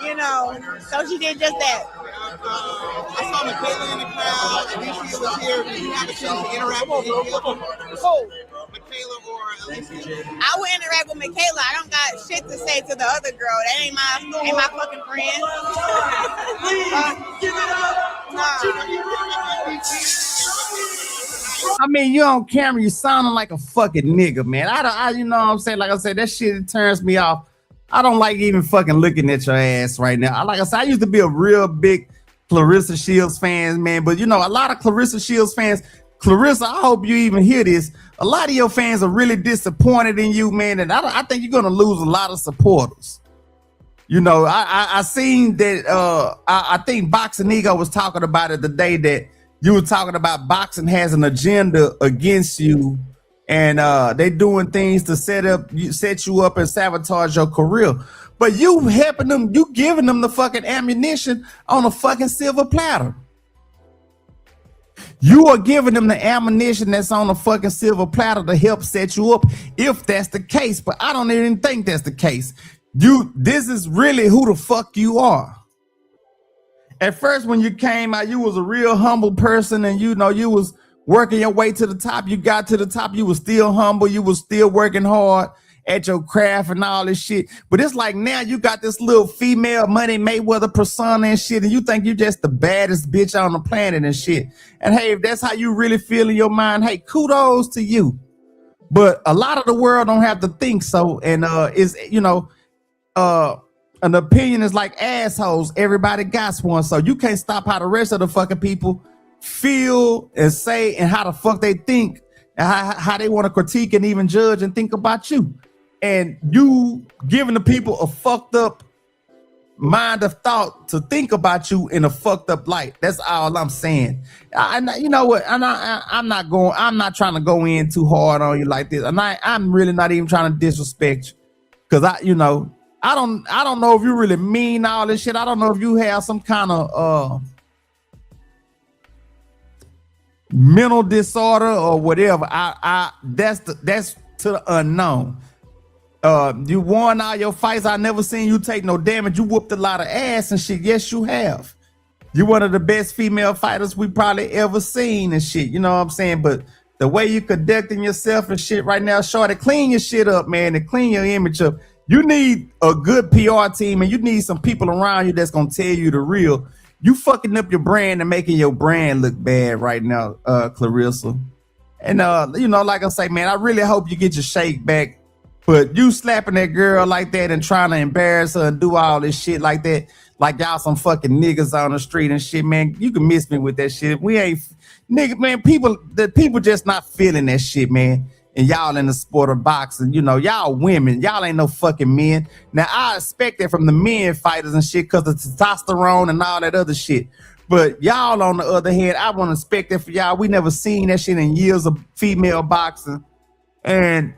You know, so she did just that. I saw Michaela in the crowd. Alycia was here. Did you have a chance to interact with Michaela or Alycia? I would interact with Michaela. I don't got shit to say to the other girl. That ain't my fucking friend. Give it up. I mean, you on camera, you sounding like a fucking nigga, man. I you know what I'm saying? Like I said, that shit turns me off. I don't like even fucking looking at your ass right now. Like I said, I used to be a real big Claressa Shields fan, man. But you know, a lot of Claressa Shields fans Claressa, I hope you even hear this. A lot of your fans are really disappointed in you, man, and I think you're gonna lose a lot of supporters. You know, I seen that. I think Boxing Ego was talking about it the day that you were talking about boxing has an agenda against you, and they doing things to set you up and sabotage your career. But you helping them, you giving them the fucking ammunition on a fucking silver platter. You are giving them the ammunition that's on a fucking silver platter to help set you up, if that's the case. But I don't even think that's the case. This is really who the fuck you are. At first, when you came out, you was a real humble person, and you know you was working your way to the top. You got to the top, you was still humble, you was still working hard at your craft and all this shit. But it's like now you got this little female Money Mayweather persona and shit, and you think you just the baddest bitch on the planet and shit. And hey, if that's how you really feel in your mind, hey, kudos to you. But a lot of the world don't have to think so. And is, you know, an opinion is like assholes. Everybody got one. So you can't stop how the rest of the fucking people feel and say and how the fuck they think and how they want to critique and even judge and think about you. And you giving the people a fucked up mind of thought to think about you in a fucked up light. That's all I'm saying. You know what? I'm not trying to go in too hard on you like this. And I'm really not even trying to disrespect you. Cause I don't know if you really mean all this shit. I don't know if you have some kind of mental disorder or whatever. That's to the unknown. You won all your fights. I never seen you take no damage. You whooped a lot of ass and shit. Yes, you have. You're one of the best female fighters we probably ever seen and shit. You know what I'm saying? But the way you conducting yourself and shit right now, shorty, clean your shit up, man, and clean your image up. You need a good PR team, and you need some people around you that's gonna tell you the real. You fucking up your brand and making your brand look bad right now, Claressa. And you know, like I say, man, I really hope you get your shake back. But you slapping that girl like that and trying to embarrass her and do all this shit like that, like y'all some fucking niggas on the street and shit, man. You can miss me with that shit. We ain't nigga, man. The people just not feeling that shit, man. And y'all in the sport of boxing, you know, y'all women, y'all ain't no fucking men. Now I expect that from the men fighters and shit because of testosterone and all that other shit. But y'all, on the other hand, I want to expect that for y'all. We never seen that shit in years of female boxing. And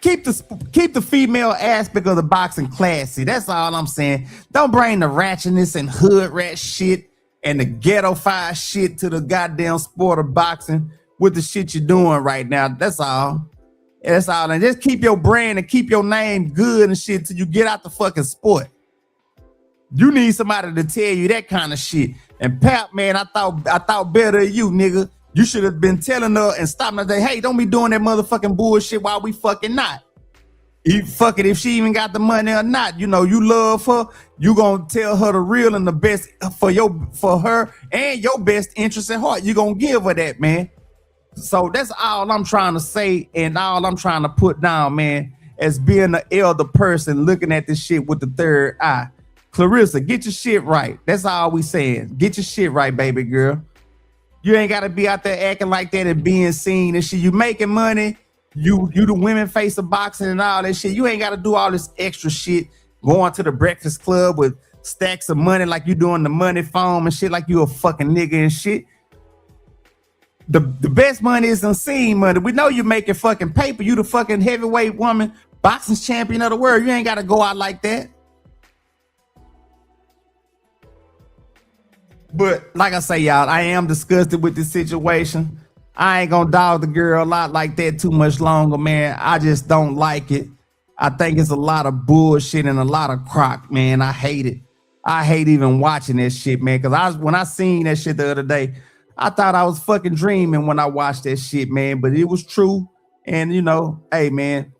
keep the female aspect of the boxing classy. That's all I'm saying. Don't bring the ratchetness and hood rat shit and the ghetto-fied shit to the goddamn sport of boxing with the shit you're doing right now. That's all. That's all. And just keep your brand and keep your name good and shit till you get out the fucking sport. You need somebody to tell you that kind of shit. And Pap, man, I thought better of you, nigga. You should have been telling her and stopping her and say, hey, don't be doing that motherfucking bullshit while we fucking not. Fuck it, if she even got the money or not. You know, you love her, you gonna tell her the real and the best for her and your best interest at heart. You gonna give her that, man. So that's all I'm trying to say and all I'm trying to put down, man, as being an elder person looking at this shit with the third eye. Claressa, get your shit right. That's all we saying. Get your shit right, baby girl. You ain't gotta be out there acting like that and being seen and shit. You making money. You the women face of boxing and all that shit. You ain't gotta do all this extra shit. Going to the Breakfast Club with stacks of money like you doing the money foam and shit like you a fucking nigga and shit. The best money is unseen money. We know you making fucking paper. You the fucking heavyweight woman, boxing champion of the world. You ain't gotta go out like that. But like I say, y'all, I am disgusted with this situation. I ain't gonna dog the girl out like that too much longer, man. I just don't like it. I think it's a lot of bullshit and a lot of crock, man. I hate it. I hate even watching that shit, man. Cause when I seen that shit the other day, I thought I was fucking dreaming when I watched that shit, man. But it was true. And you know, hey, man.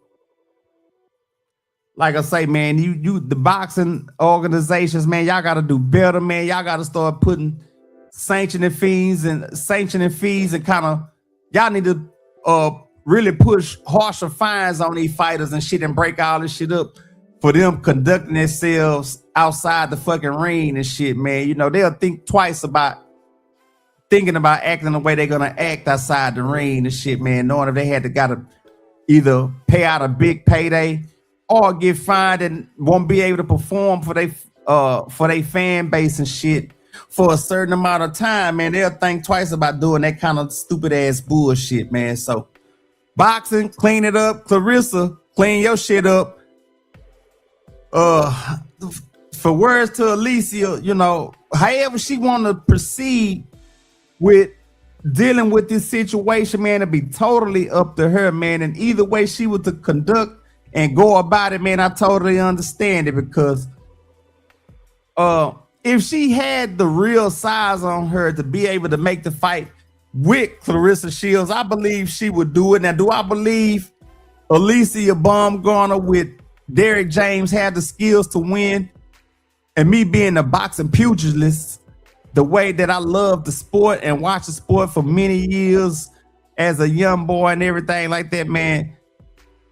Like I say, man, you the boxing organizations, man, y'all gotta do better, man. Y'all gotta start putting sanctioning fees and kind of, y'all need to really push harsher fines on these fighters and shit and break all this shit up for them conducting themselves outside the fucking ring and shit, man. You know, they'll think twice about thinking about acting the way they're gonna act outside the ring and shit, man, knowing if they had to gotta either pay out a big payday or get fined and won't be able to perform for they fan base and shit for a certain amount of time, man. They'll think twice about doing that kind of stupid ass bullshit, man. So boxing, clean it up. Claressa, clean your shit up. For words to Alycia, you know, however she want to proceed with dealing with this situation, man, it'd be totally up to her, man. And either way she was to conduct and go about it, man, I totally understand it, because if she had the real size on her to be able to make the fight with Claressa Shields, I believe she would do it. Now, do I believe Alycia Baumgardner with Derrick James had the skills to win? And me being a boxing pugilist, the way that I love the sport and watch the sport for many years as a young boy and everything like that, man,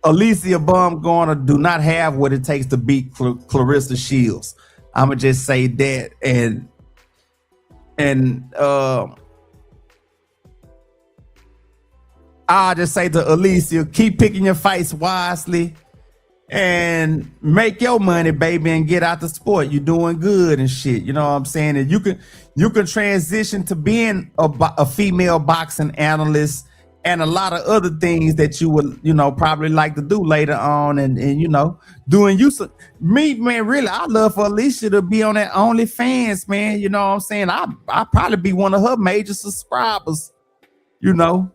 Alycia Baumgardner do not have what it takes to beat Claressa Shields. I'ma just say that, and I'll just say to Alycia, keep picking your fights wisely and make your money, baby, and get out the sport. You're doing good and shit. You know what I'm saying? And you can transition to being a female boxing analyst and a lot of other things that you would, you know, probably like to do later on. And you know, doing you some me, man, really, I love for Alycia to be on that OnlyFans, man. You know what I'm saying? I'll probably be one of her major subscribers, you know.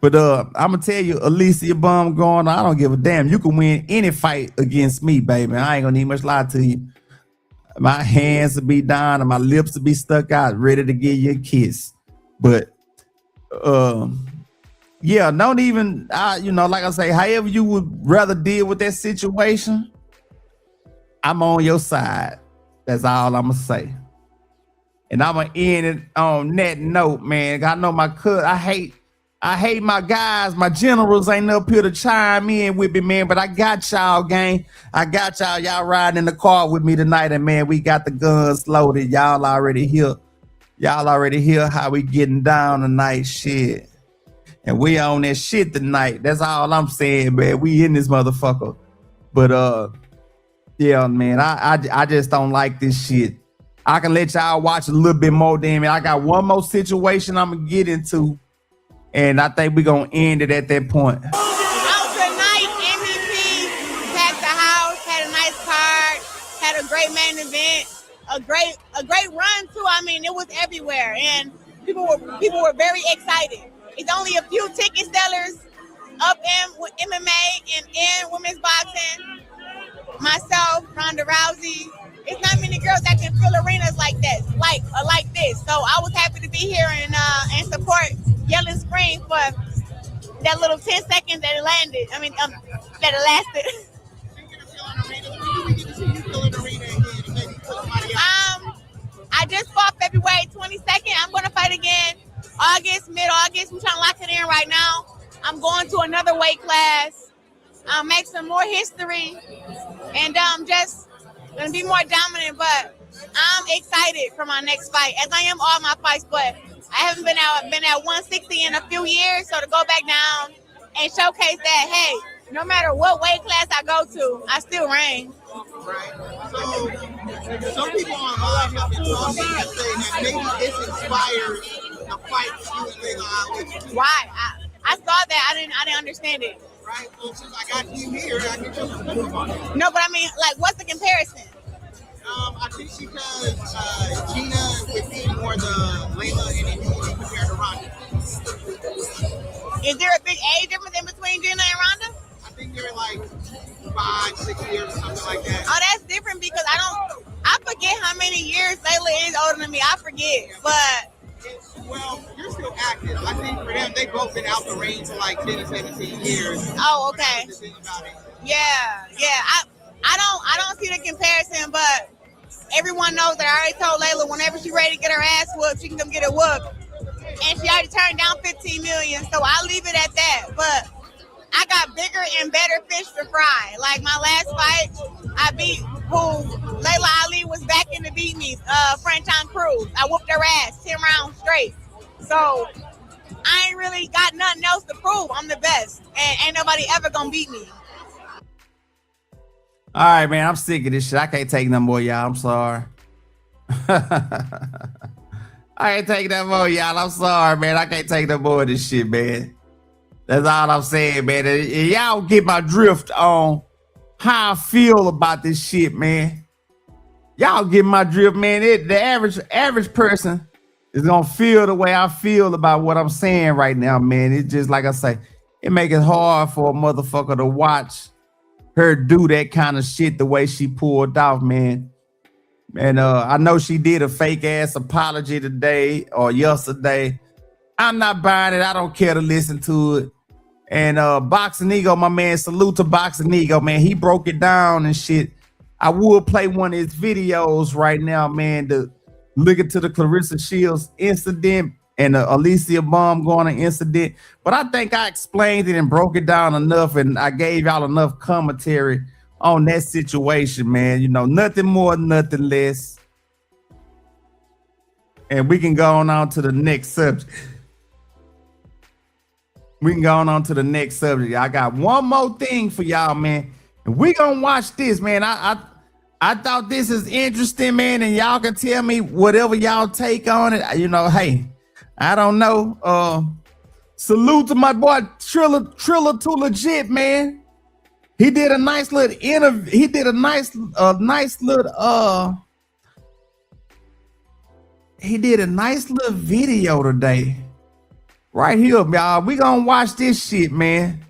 But I'm gonna tell you, Alycia Baumgardner, I don't give a damn. You can win any fight against me, baby. I ain't gonna need much lie to you. My hands will be down and my lips will be stuck out, ready to give you a kiss. But yeah, don't even, you know, like I say, however you would rather deal with that situation, I'm on your side. That's all I'm gonna say. And I'm gonna end it on that note, man. I know my I hate my guys, my generals ain't up here to chime in with me, man, but I got y'all, gang. I got y'all. Y'all riding in the car with me tonight, and man, we got the guns loaded. Y'all already hear how we getting down tonight, shit. And we on that shit tonight. That's all I'm saying, man. We in this motherfucker. But yeah, man, I just don't like this shit. I can let y'all watch a little bit more, damn it. I got one more situation I'm gonna get into. And I think we're going to end it at that point. Out tonight, MVP, packed the house, had a nice card, had a great main event, a great run too. I mean, it was everywhere, and people were very excited. It's only a few ticket sellers up in MMA and in women's boxing. Myself, Ronda Rousey. It's not many girls that can fill arenas like that, like this. So I was happy to be here and support Yell and Scream for that little 10 seconds that it landed. I mean, that it lasted. I just fought February 22nd. I'm going to fight again mid-August. I'm trying to lock it in right now. I'm going to another weight class. Make some more history. And just going to be more dominant. But I'm excited for my next fight, as I am all my fights. But I haven't been at 160 in a few years, so to go back down and showcase that, hey, no matter what weight class I go to, I still reign. Right. So some people online have been talking and saying that maybe this inspired a fight between Alycia. Why? I saw that. I didn't understand it. Right. So since I got you here, I can just move on it. No, but I mean, like, what's the comparison? I think because Gina would be more the Layla and Amy compared to Ronda. Is there a big age difference in between Gina and Ronda? I think they're like 5-6 years or something like that. Oh, that's different because I forget how many years Layla is older than me. I forget, but. Well, you're still active. I think for them, they've both been out the ring for like 10 to 17 years. Oh, okay. Yeah. I don't see the comparison, but everyone knows that I already told Layla whenever she's ready to get her ass whooped, she can come get her whooped. And she already turned down $15 million, so I'll leave it at that. But I got bigger and better fish to fry. Like my last fight, I beat Layla Ali was back in to beat me, French on Cruz. I whooped her ass 10 rounds straight. So I ain't really got nothing else to prove. I'm the best, and ain't nobody ever gonna beat me. All right, man. I'm sick of this shit. I can't take no more, y'all. I'm sorry. I ain't taking that more, y'all. I'm sorry, man. I can't take no more of this shit, man. That's all I'm saying, man. And y'all get my drift on how I feel about this shit, man. Y'all get my drift, man. The average person is gonna feel the way I feel about what I'm saying right now, man. It's just like I say, it make it hard for a motherfucker to watch her do that kind of shit the way she pulled off, man. And I know she did a fake ass apology today or yesterday. I'm not buying it. I don't care to listen to it. And Boxing Ego, my man, salute to Boxing Ego, man. He broke it down and shit. I will play one of his videos right now, man, to look into the Claressa Shields incident and the Alycia Baumgardner incident. But I think I explained it and broke it down enough, and I gave y'all enough commentary on that situation, man. You know, nothing more, nothing less. And we can go on to the next subject. We can go on to the next subject. I got one more thing for y'all, man. And we gonna watch this, man. I thought this is interesting, man, and y'all can tell me whatever y'all take on it. You know, hey, I don't know. Salute to my boy Triller Too Legit, man. He did a nice little interview. He did a nice little video today. Right here, y'all. We gonna watch this shit, man.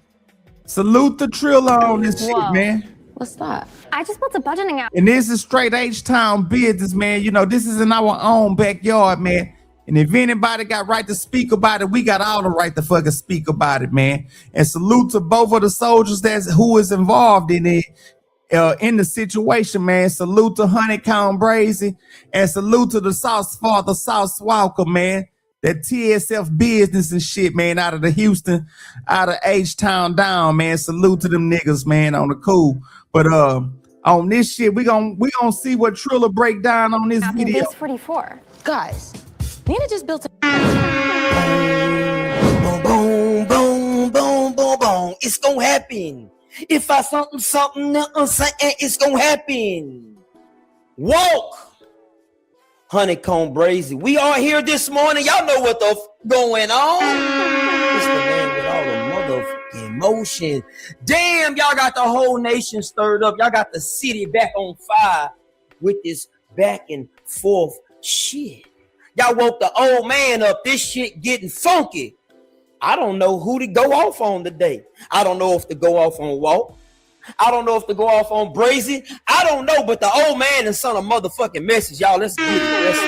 Salute the Triller on this shit, man. What's that? I just built a budgeting app. And this is straight H-Town business, man. You know, this is in our own backyard, man. And if anybody got right to speak about it, we got all the right to fucking speak about it, man. And salute to both of the soldiers who is involved in it, in the situation, man. Salute to HoneyKomb Brazy, and salute to the Sauce Father, Sauce Walka, man. That TSF business and shit, man, out of the Houston, out of H-Town down, man. Salute to them niggas, man, on the cool. But on this shit, we gonna see what Triller break down on this video. Base 44. Guys, Nina just built a boom, boom, boom, boom, boom, boom. It's gonna happen. If I something, it's gonna happen. Walk. HoneyKomb Brazy. We are here this morning. Y'all know what the going on. It's the man with all the motherfucking emotion. Damn, y'all got the whole nation stirred up. Y'all got the city back on fire with this back and forth shit. Y'all woke the old man up. This shit getting funky. I don't know who to go off on today. I don't know if to go off on Walk. I don't know if to go off on Brazy. I don't know, but the old man and son of motherfucking message, y'all. Let's get it. Let's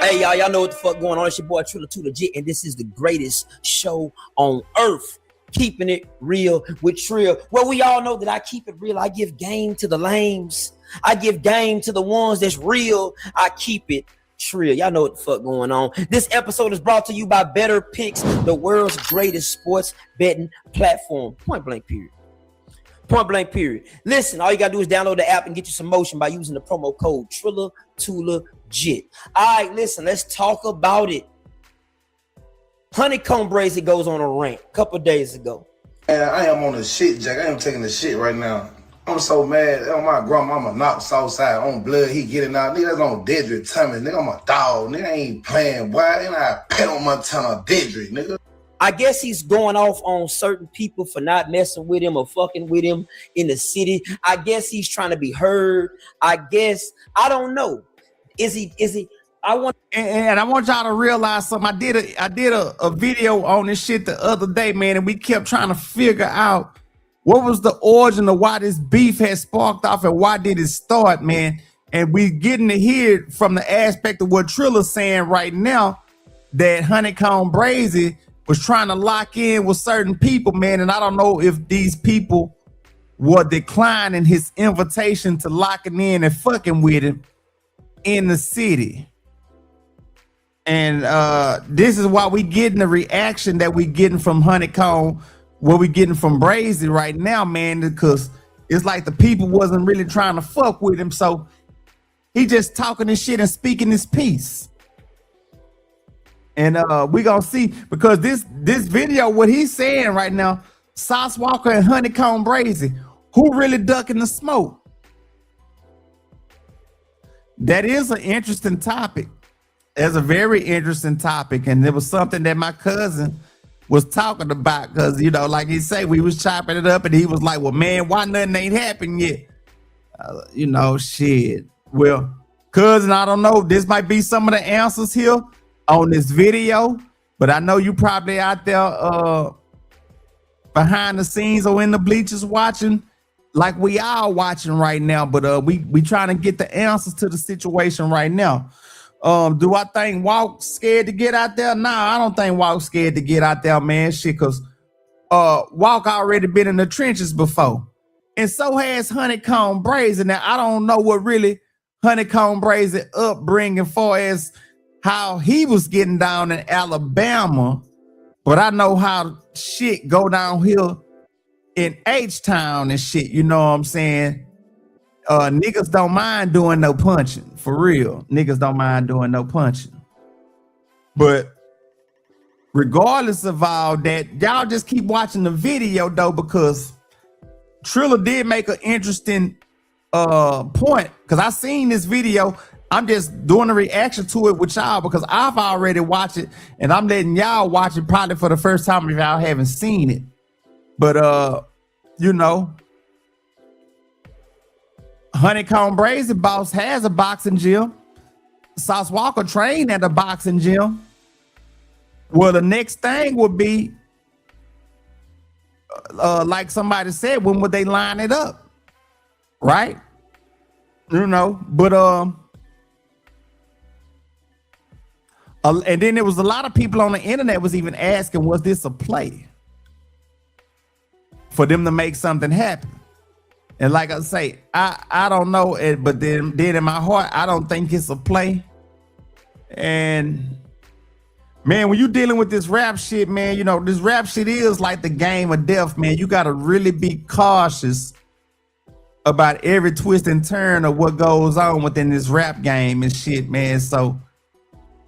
Hey, y'all know what the fuck going on. It's your boy Triller Too Legit, and this is the greatest show on earth. Keeping it real with Trill. Well, we all know that I keep it real. I give game to the lames. I give game to the ones that's real. I keep it Trill. Y'all know what the fuck going on. This episode is brought to you by Better Picks, the world's greatest sports betting platform. Point blank period. Point blank period. Listen, all you gotta do is download the app and get you some motion by using the promo code Triller Too Legit. All right, listen, let's talk about it. HoneyKomb Brazy goes on a rant a couple days ago. Man, I am on the shit, Jack. I am taking the shit right now. I'm so mad. Oh, my grandmama knocked Southside on blood. He getting out. Nigga, that's on Dedrick Tummy. Nigga, I'm a dog. Nigga, I ain't playing, boy. And I pet on Montana Dedrick, nigga. I guess he's going off on certain people for not messing with him or fucking with him in the city. I guess he's trying to be heard. I don't know. Is he? I want y'all to realize something. I did a video on this shit the other day, man, and we kept trying to figure out what was the origin of why this beef had sparked off and why did it start, man. And we getting to hear from the aspect of what Triller's saying right now, that HoneyKomb Brazy was trying to lock in with certain people, man. And I don't know if these people were declining his invitation to locking in and fucking with him in the city. And this is why we getting the reaction that we getting from HoneyKomb what we getting from Brazy right now, man, because it's like the people wasn't really trying to fuck with him, so he just talking this shit and speaking his piece. And we gonna see, because this video, what he's saying right now, Sauce Walka and HoneyKomb Brazy, who really ducking the smoke? That is an interesting topic. It's a very interesting topic, and it was something that my cousin was talking about, because, you know, like he said, we was chopping it up, and he was like, well, man, why nothing ain't happened yet? You know, shit. Well, cousin, I don't know. This might be some of the answers here on this video, but I know you probably out there behind the scenes or in the bleachers watching, like we are watching right now. But we trying to get the answers to the situation right now. Do I think Walk scared to get out there? Nah, I don't think Walk scared to get out there, man. Shit, because Walk already been in the trenches before. And so has HoneyKomb Brazy. Now, I don't know what really HoneyKomb Brazy upbringing for as how he was getting down in Alabama, but I know how shit go downhill in H-Town and shit, you know what I'm saying? Niggas don't mind doing no punching, for real. Niggas don't mind doing no punching. But regardless of all that, y'all just keep watching the video though, because Triller did make an interesting point, because I seen this video. I'm just doing a reaction to it with y'all because I've already watched it, and I'm letting y'all watch it probably for the first time if y'all haven't seen it. But you know, HoneyKomb Brazy boss has a boxing gym. Sauce Walka trained at a boxing gym. Well, the next thing would be, like somebody said, when would they line it up? Right? You know, but and then there was a lot of people on the internet was even asking, was this a play for them to make something happen? And like I say, I don't know it, but then in my heart, I don't think it's a play. And man, when you dealing with this rap shit, man, you know, this rap shit is like the game of death, man. You got to really be cautious about every twist and turn of what goes on within this rap game and shit, man. So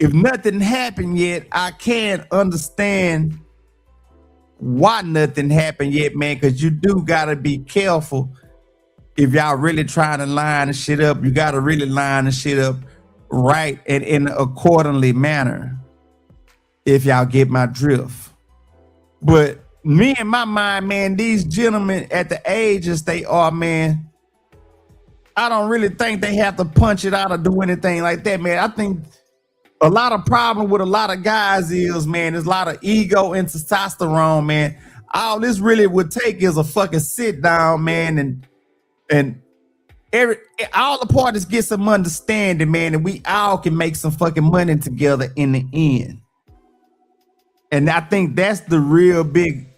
if nothing happened yet, I can't understand why nothing happened yet, man, because you do got to be careful. If y'all really trying to line the shit up, you got to really line the shit up right and in an accordingly manner, if y'all get my drift. But me in my mind, man, these gentlemen at the ages they are, man, I don't really think they have to punch it out or do anything like that, man. I think a lot of problem with a lot of guys is, man, there's a lot of ego and testosterone, man. All this really would take is a fucking sit down, man, and all the parties get some understanding, man, and we all can make some fucking money together in the end. And I think that's the real big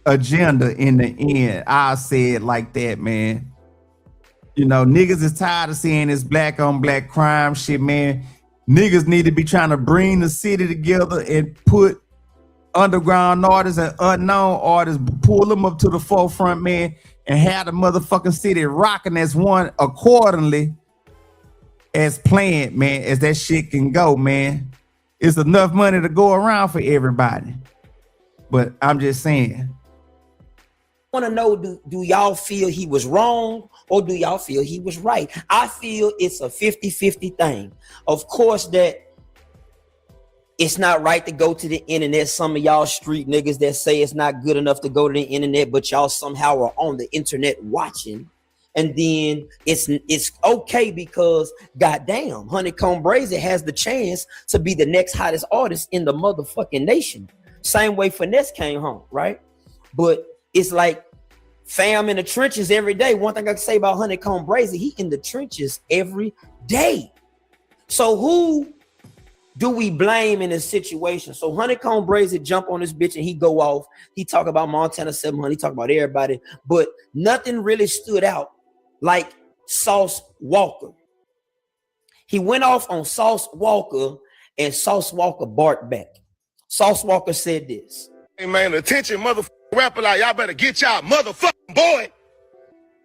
agenda in the end. I'll say it like that, man. You know, niggas is tired of seeing this black on black crime shit, man. Niggas need to be trying to bring the city together and put underground artists and unknown artists, pull them up to the forefront, man, and have the motherfucking city rocking as one accordingly as planned, man, as that shit can go, man. It's enough money to go around for everybody. But I'm just saying. I want to know, do y'all feel he was wrong or do y'all feel he was right? I feel it's a 50-50 thing. Of course that it's not right to go to the internet. Some of y'all street niggas that say it's not good enough to go to the internet, but y'all somehow are on the internet watching. And then it's okay because goddamn, HoneyKomb Brazy has the chance to be the next hottest artist in the motherfucking nation. Same way Finesse came home, right? But it's like fam in the trenches every day. One thing I can say about HoneyKomb Brazy, he in the trenches every day. So who do we blame in this situation? So HoneyKomb Brazy jump on this bitch and he go off. He talk about Montana 700. He talk about everybody, but nothing really stood out like Sauce Walka. He went off on Sauce Walka and Sauce Walka barked back. Sauce Walka said this. Hey man, attention motherfucker rapper like, y'all better get y'all motherfucking boy.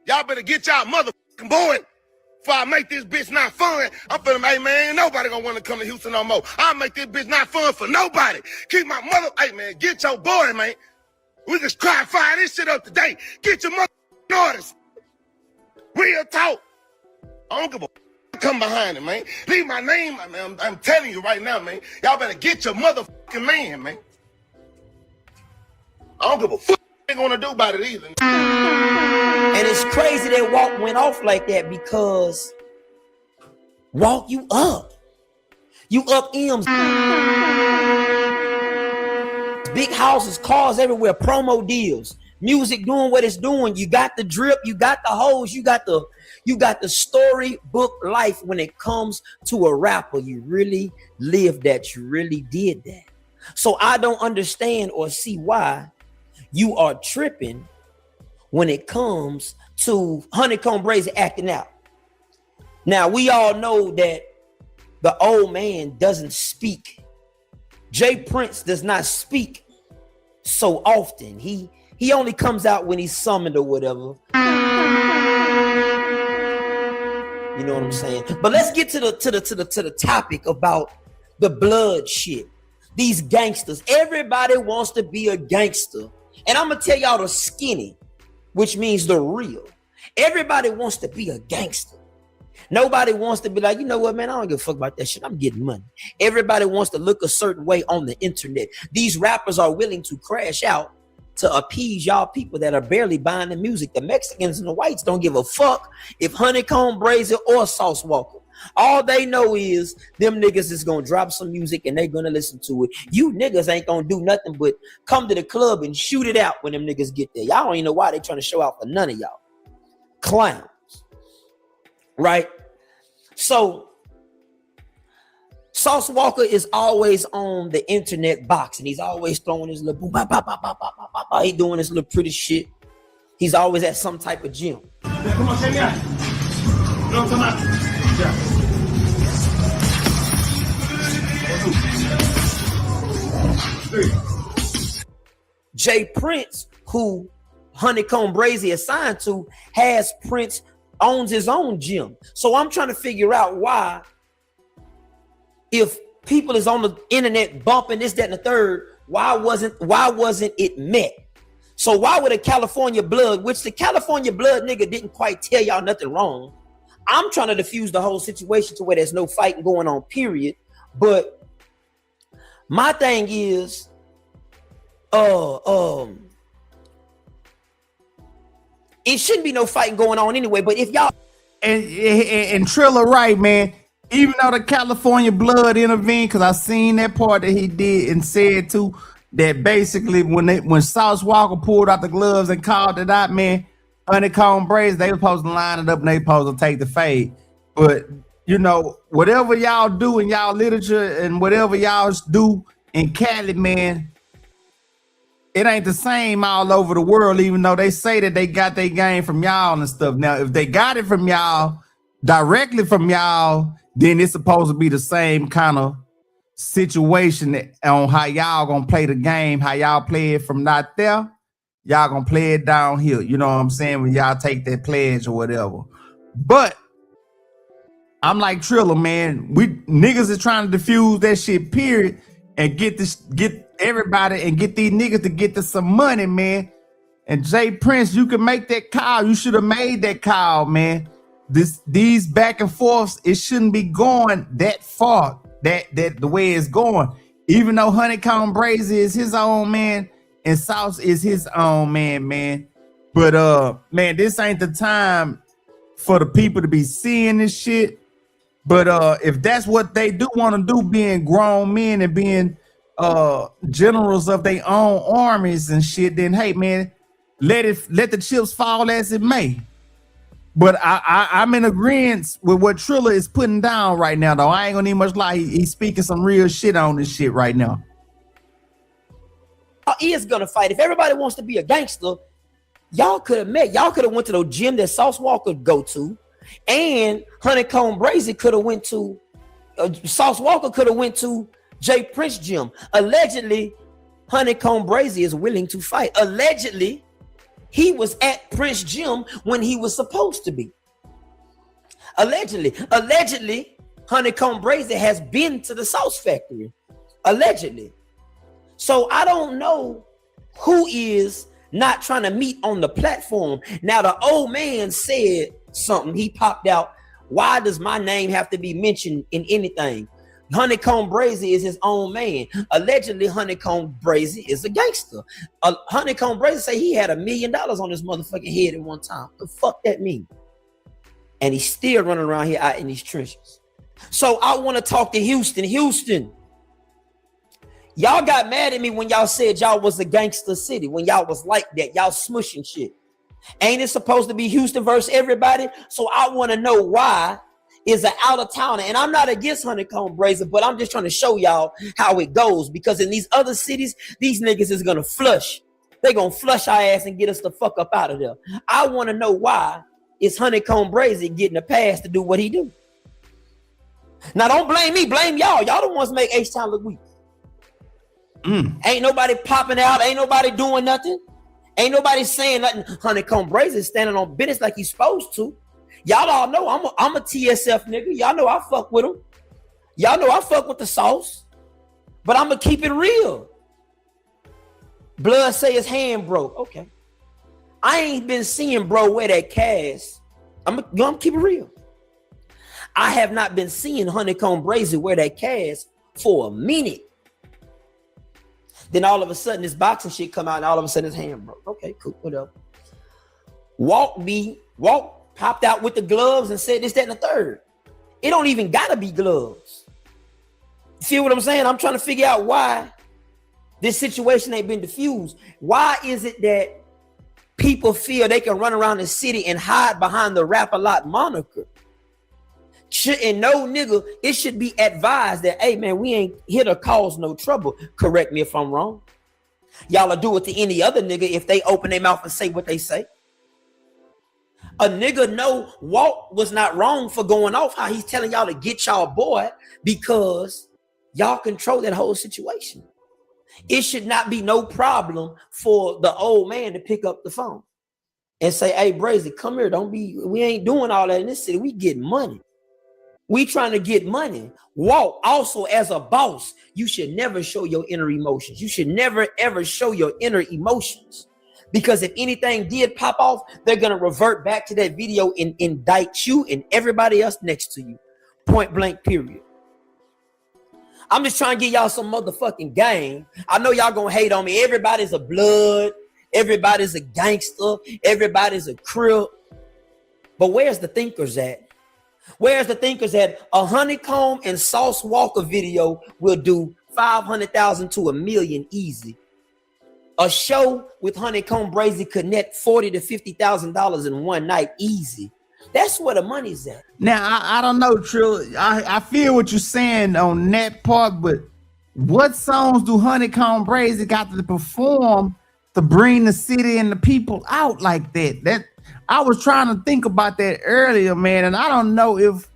Y'all better get y'all motherfucking boy. Before I make this bitch not fun, I'm finna, hey man, ain't nobody gonna wanna come to Houston no more. I'll make this bitch not fun for nobody. Keep my mother, hey man, get your boy, man. We just cry fire this shit up today. Get your motherfucking orders. Real talk. I don't give a come behind it, man. Leave my name, man. I'm telling you right now, man. Y'all better get your motherfucking man, man. I don't give a fuck what they gonna do about it either. And it's crazy that Walk went off like that because Walk, you up. You up M's. Big houses, cars everywhere, promo deals, music doing what it's doing. You got the drip, you got the hoes, you got the storybook life when it comes to a rapper. You really lived that, you really did that. So I don't understand or see why you are tripping when it comes to HoneyKomb Brazy acting out. Now, we all know that the old man doesn't speak. Jay Prince does not speak so often. He only comes out when he's summoned or whatever. You know what I'm saying? But let's get to the topic about the blood shit. These gangsters. Everybody wants to be a gangster. And I'm gonna tell y'all the skinny, which means the real. Everybody wants to be a gangster. Nobody wants to be like, you know what, man, I don't give a fuck about that shit. I'm getting money. Everybody wants to look a certain way on the internet. These rappers are willing to crash out to appease y'all people that are barely buying the music. The Mexicans and the whites don't give a fuck if HoneyKomb Brazy or Sauce Walka. All they know is them niggas is gonna drop some music and they gonna listen to it. You niggas ain't gonna do nothing but come to the club and shoot it out when them niggas get there. Y'all don't even know why they trying to show out for none of y'all. Clowns. Right? So Sauce Walka is always on the internet box and he's always throwing his little boom, bah, bah, bah, bah, bah, bah, bah, bah. He doing his little pretty shit. He's always at some type of gym. Come on, take me out. No, come on. Yeah. Jay Prince, who HoneyKomb Brazy assigned to, owns his own gym. So I'm trying to figure out why, if people is on the internet bumping this, that, and the third, why wasn't it met? So why would a California blood, which the California blood nigga didn't quite tell y'all nothing wrong. I'm trying to diffuse the whole situation to where there's no fighting going on, period. But my thing is, it shouldn't be no fighting going on anyway. But if y'all and Trilla right, man. Even though the California blood intervened, because I seen that part that he did and said too, that basically when Sauce Walka pulled out the gloves and called it out, man, HoneyKomb Brazy, they were supposed to line it up and they supposed to take the fade. But you know, whatever y'all do in y'all literature and whatever y'all do in Cali, man, it ain't the same all over the world, even though they say that they got their game from y'all and stuff. Now, if they got it from y'all, directly from y'all, then it's supposed to be the same kind of situation on how y'all gonna play the game, how y'all play it from not there, y'all gonna play it down here. You know what I'm saying? When y'all take that pledge or whatever. But I'm like Trilla, man. We niggas is trying to diffuse that shit, period, and get everybody and get these niggas to get to some money, man. And Jay Prince, you can make that call. You should have made that call, man. These back and forths, it shouldn't be going that far, that the way it's going. Even though HoneyKomb Brazy is his own man and Sauce is his own man. But man, this ain't the time for the people to be seeing this shit. But if that's what they do want to do, being grown men and being generals of their own armies and shit, then hey man, let the chips fall as it may. But I'm in agreement with what Trilla is putting down right now, though. I ain't gonna need much lie. He's speaking some real shit on this shit right now. He is gonna fight. If everybody wants to be a gangster, y'all could have met. Y'all could have went to the gym that Sauce Walka go to, and HoneyKomb Brazy could have went to. Sauce Walka could have went to Jay Prince gym. Allegedly, HoneyKomb Brazy is willing to fight. Allegedly, he was at Prince Gym when he was supposed to be. Allegedly, HoneyKomb Brazy has been to the sauce factory. Allegedly. So I don't know who is not trying to meet on the platform. Now, the old man said something. He popped out. Why does my name have to be mentioned in anything? HoneyKomb Brazy is his own man. Allegedly, HoneyKomb Brazy is a gangster. HoneyKomb Brazy say he had $1 million on his motherfucking head at one time. The fuck that mean? And he's still running around here out in these trenches. So I want to talk to Houston. Houston, y'all got mad at me when y'all said y'all was a gangster city, when y'all was like that, y'all smushing shit. Ain't it supposed to be Houston versus everybody? So I want to know why is an out of towner. And I'm not against HoneyKomb Brazy, but I'm just trying to show y'all how it goes, because in these other cities, these niggas is gonna flush. They're gonna flush our ass and get us the fuck up out of there. I want to know why is HoneyKomb Brazy getting a pass to do what he do. Now don't blame me, blame y'all. Y'all the ones make H-Town look weak. Ain't nobody popping out, ain't nobody doing nothing. Ain't nobody saying nothing. HoneyKomb Brazy is standing on business like he's supposed to. Y'all all know I'm a TSF nigga. Y'all know I fuck with him. Y'all know I fuck with the sauce. But I'm going to keep it real. Blood say his hand broke. Okay. I ain't been seeing bro wear that cast. I'm going to keep it real. I have not been seeing HoneyKomb Brazy wear that cast for a minute. Then all of a sudden this boxing shit come out and all of a sudden his hand broke. Okay, cool, whatever. Walk popped out with the gloves and said this, that, and the third. It don't even gotta be gloves. You feel what I'm saying? I'm trying to figure out why this situation ain't been diffused. Why is it that people feel they can run around the city and hide behind the Rap-A-Lot moniker? And no nigga, it should be advised that, hey man, we ain't here to cause no trouble. Correct me if I'm wrong. Y'all will do it to any other nigga if they open their mouth and say what they say. A nigga know Walt was not wrong for going off how he's telling y'all to get y'all boy, because y'all control that whole situation. It should not be no problem for the old man to pick up the phone and say, hey Brazy, come here. We ain't doing all that in this city. We get money. We trying to get money. Walt, also as a boss, you should never show your inner emotions. You should never ever show your inner emotions. Because if anything did pop off, they're going to revert back to that video and indict you and everybody else next to you. Point blank, period. I'm just trying to get y'all some motherfucking game. I know y'all going to hate on me. Everybody's a blood. Everybody's a gangster. Everybody's a crip. But where's the thinkers at? Where's the thinkers at? A HoneyKomb and Sauce Walka video will do 500,000 to $1 million easy. A show with HoneyKomb Brazy could net $40,000 to $50,000 in one night easy. That's where the money's at. Now, I don't know, Trill. I feel what you're saying on that part, but what songs do HoneyKomb Brazy got to perform to bring the city and the people out like that? That I was trying to think about that earlier, man, and I don't know if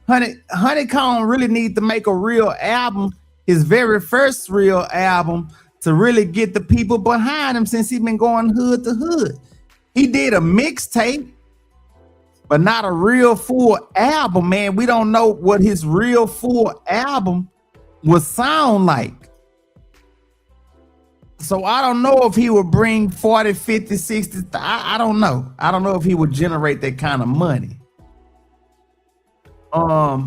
HoneyKomb really needs to make a real album, his very first real album, to really get the people behind him, since he's been going hood to hood. He did a mixtape, but not a real full album, man. We don't know what his real full album would sound like. So I don't know if he would bring 40, 50, 60. I don't know. I don't know if he would generate that kind of money. But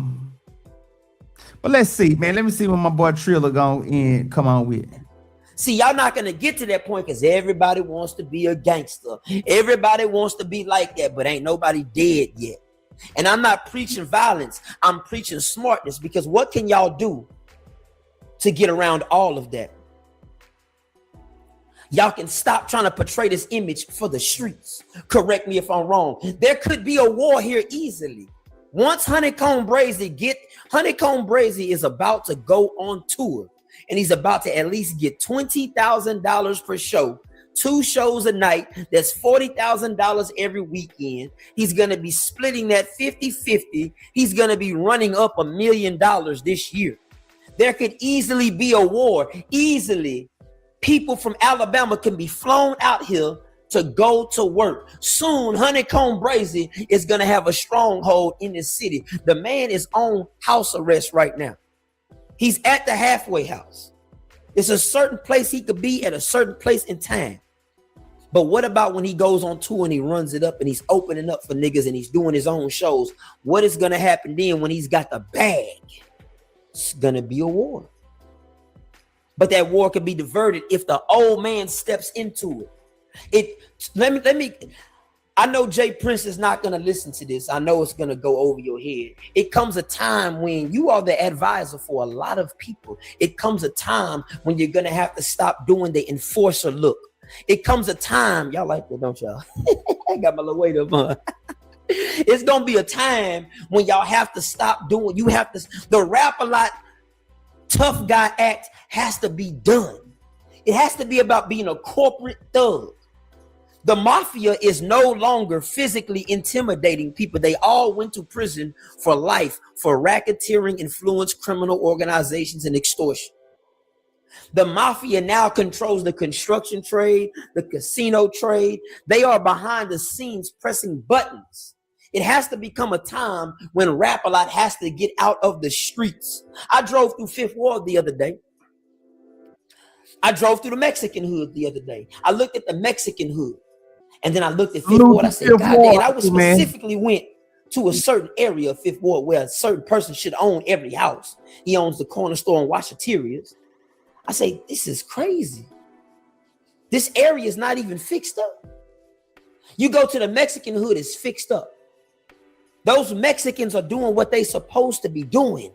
let's see, man. Let me see what my boy Triller gonna come on with. See, y'all not gonna get to that point because everybody wants to be a gangster. Everybody wants to be like that, but ain't nobody dead yet. And I'm not preaching violence. I'm preaching smartness, because what can y'all do to get around all of that? Y'all can stop trying to portray this image for the streets. Correct me if I'm wrong. There could be a war here easily. Once HoneyKomb Brazy is about to go on tour, and he's about to at least get $20,000 per show, 2 shows a night. That's $40,000 every weekend. He's going to be splitting that 50-50. He's going to be running up $1 million this year. There could easily be a war, easily, People from Alabama can be flown out here to go to work. Soon, HoneyKomb Brazy is going to have a stronghold in this city. The man is on house arrest right now. He's at the halfway house. It's a certain place he could be at a certain place in time. But what about when he goes on tour and he runs it up and he's opening up for niggas and he's doing his own shows? What is going to happen then when he's got the bag? It's going to be a war. But that war can be diverted if the old man steps into it. Let me. I know Jay Prince is not going to listen to this. I know it's going to go over your head. It comes a time when you are the advisor for a lot of people. It comes a time when you're going to have to stop doing the enforcer look. It comes a time, y'all like that, don't y'all? I got my little weight up on. It's going to be a time when y'all have to stop doing, the rap a lot tough guy act has to be done. It has to be about being a corporate thug. The mafia is no longer physically intimidating people. They all went to prison for life for racketeering, influence, criminal organizations, and extortion. The mafia now controls the construction trade, the casino trade. They are behind the scenes pressing buttons. It has to become a time when Rap-A-Lot has to get out of the streets. I drove through Fifth Ward the other day. I drove through the Mexican hood the other day. I looked at the Mexican hood. And then I looked at Fifth Ward. I said, God damn. And I was specifically went to a certain area of Fifth Ward where a certain person should own every house. He owns the corner store and washaterias. I say, this is crazy. This area is not even fixed up. You go to the Mexican hood, it's fixed up. Those Mexicans are doing what they supposed to be doing.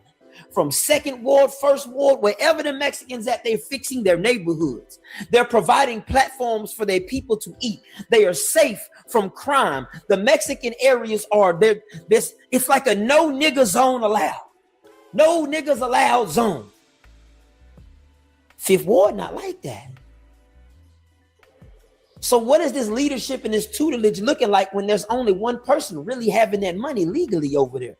From Second Ward, First Ward, wherever the Mexicans at, they're fixing their neighborhoods. They're providing platforms for their people to eat. They are safe from crime. The Mexican areas are there. It's like a no nigga zone allowed. No niggas allowed zone. Fifth Ward, not like that. So what is this leadership and this tutelage looking like when there's only one person really having that money legally over there?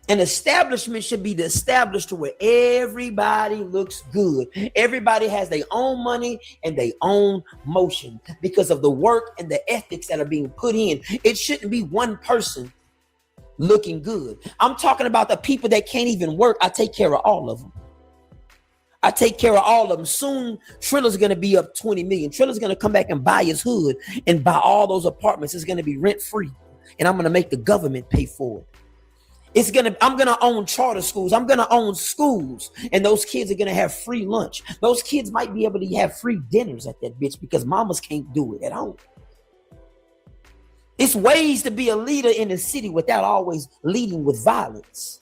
An establishment should be established to where everybody looks good. Everybody has their own money and their own motion because of the work and the ethics that are being put in. It shouldn't be one person looking good. I'm talking about the people that can't even work. I take care of all of them. I take care of all of them. Soon, Triller's going to be up 20 million. Triller's going to come back and buy his hood and buy all those apartments. It's going to be rent free. And I'm going to make the government pay for it. I'm going to own charter schools. I'm going to own schools. And those kids are going to have free lunch. Those kids might be able to have free dinners at that bitch because mamas can't do it at home. It's ways to be a leader in the city without always leading with violence.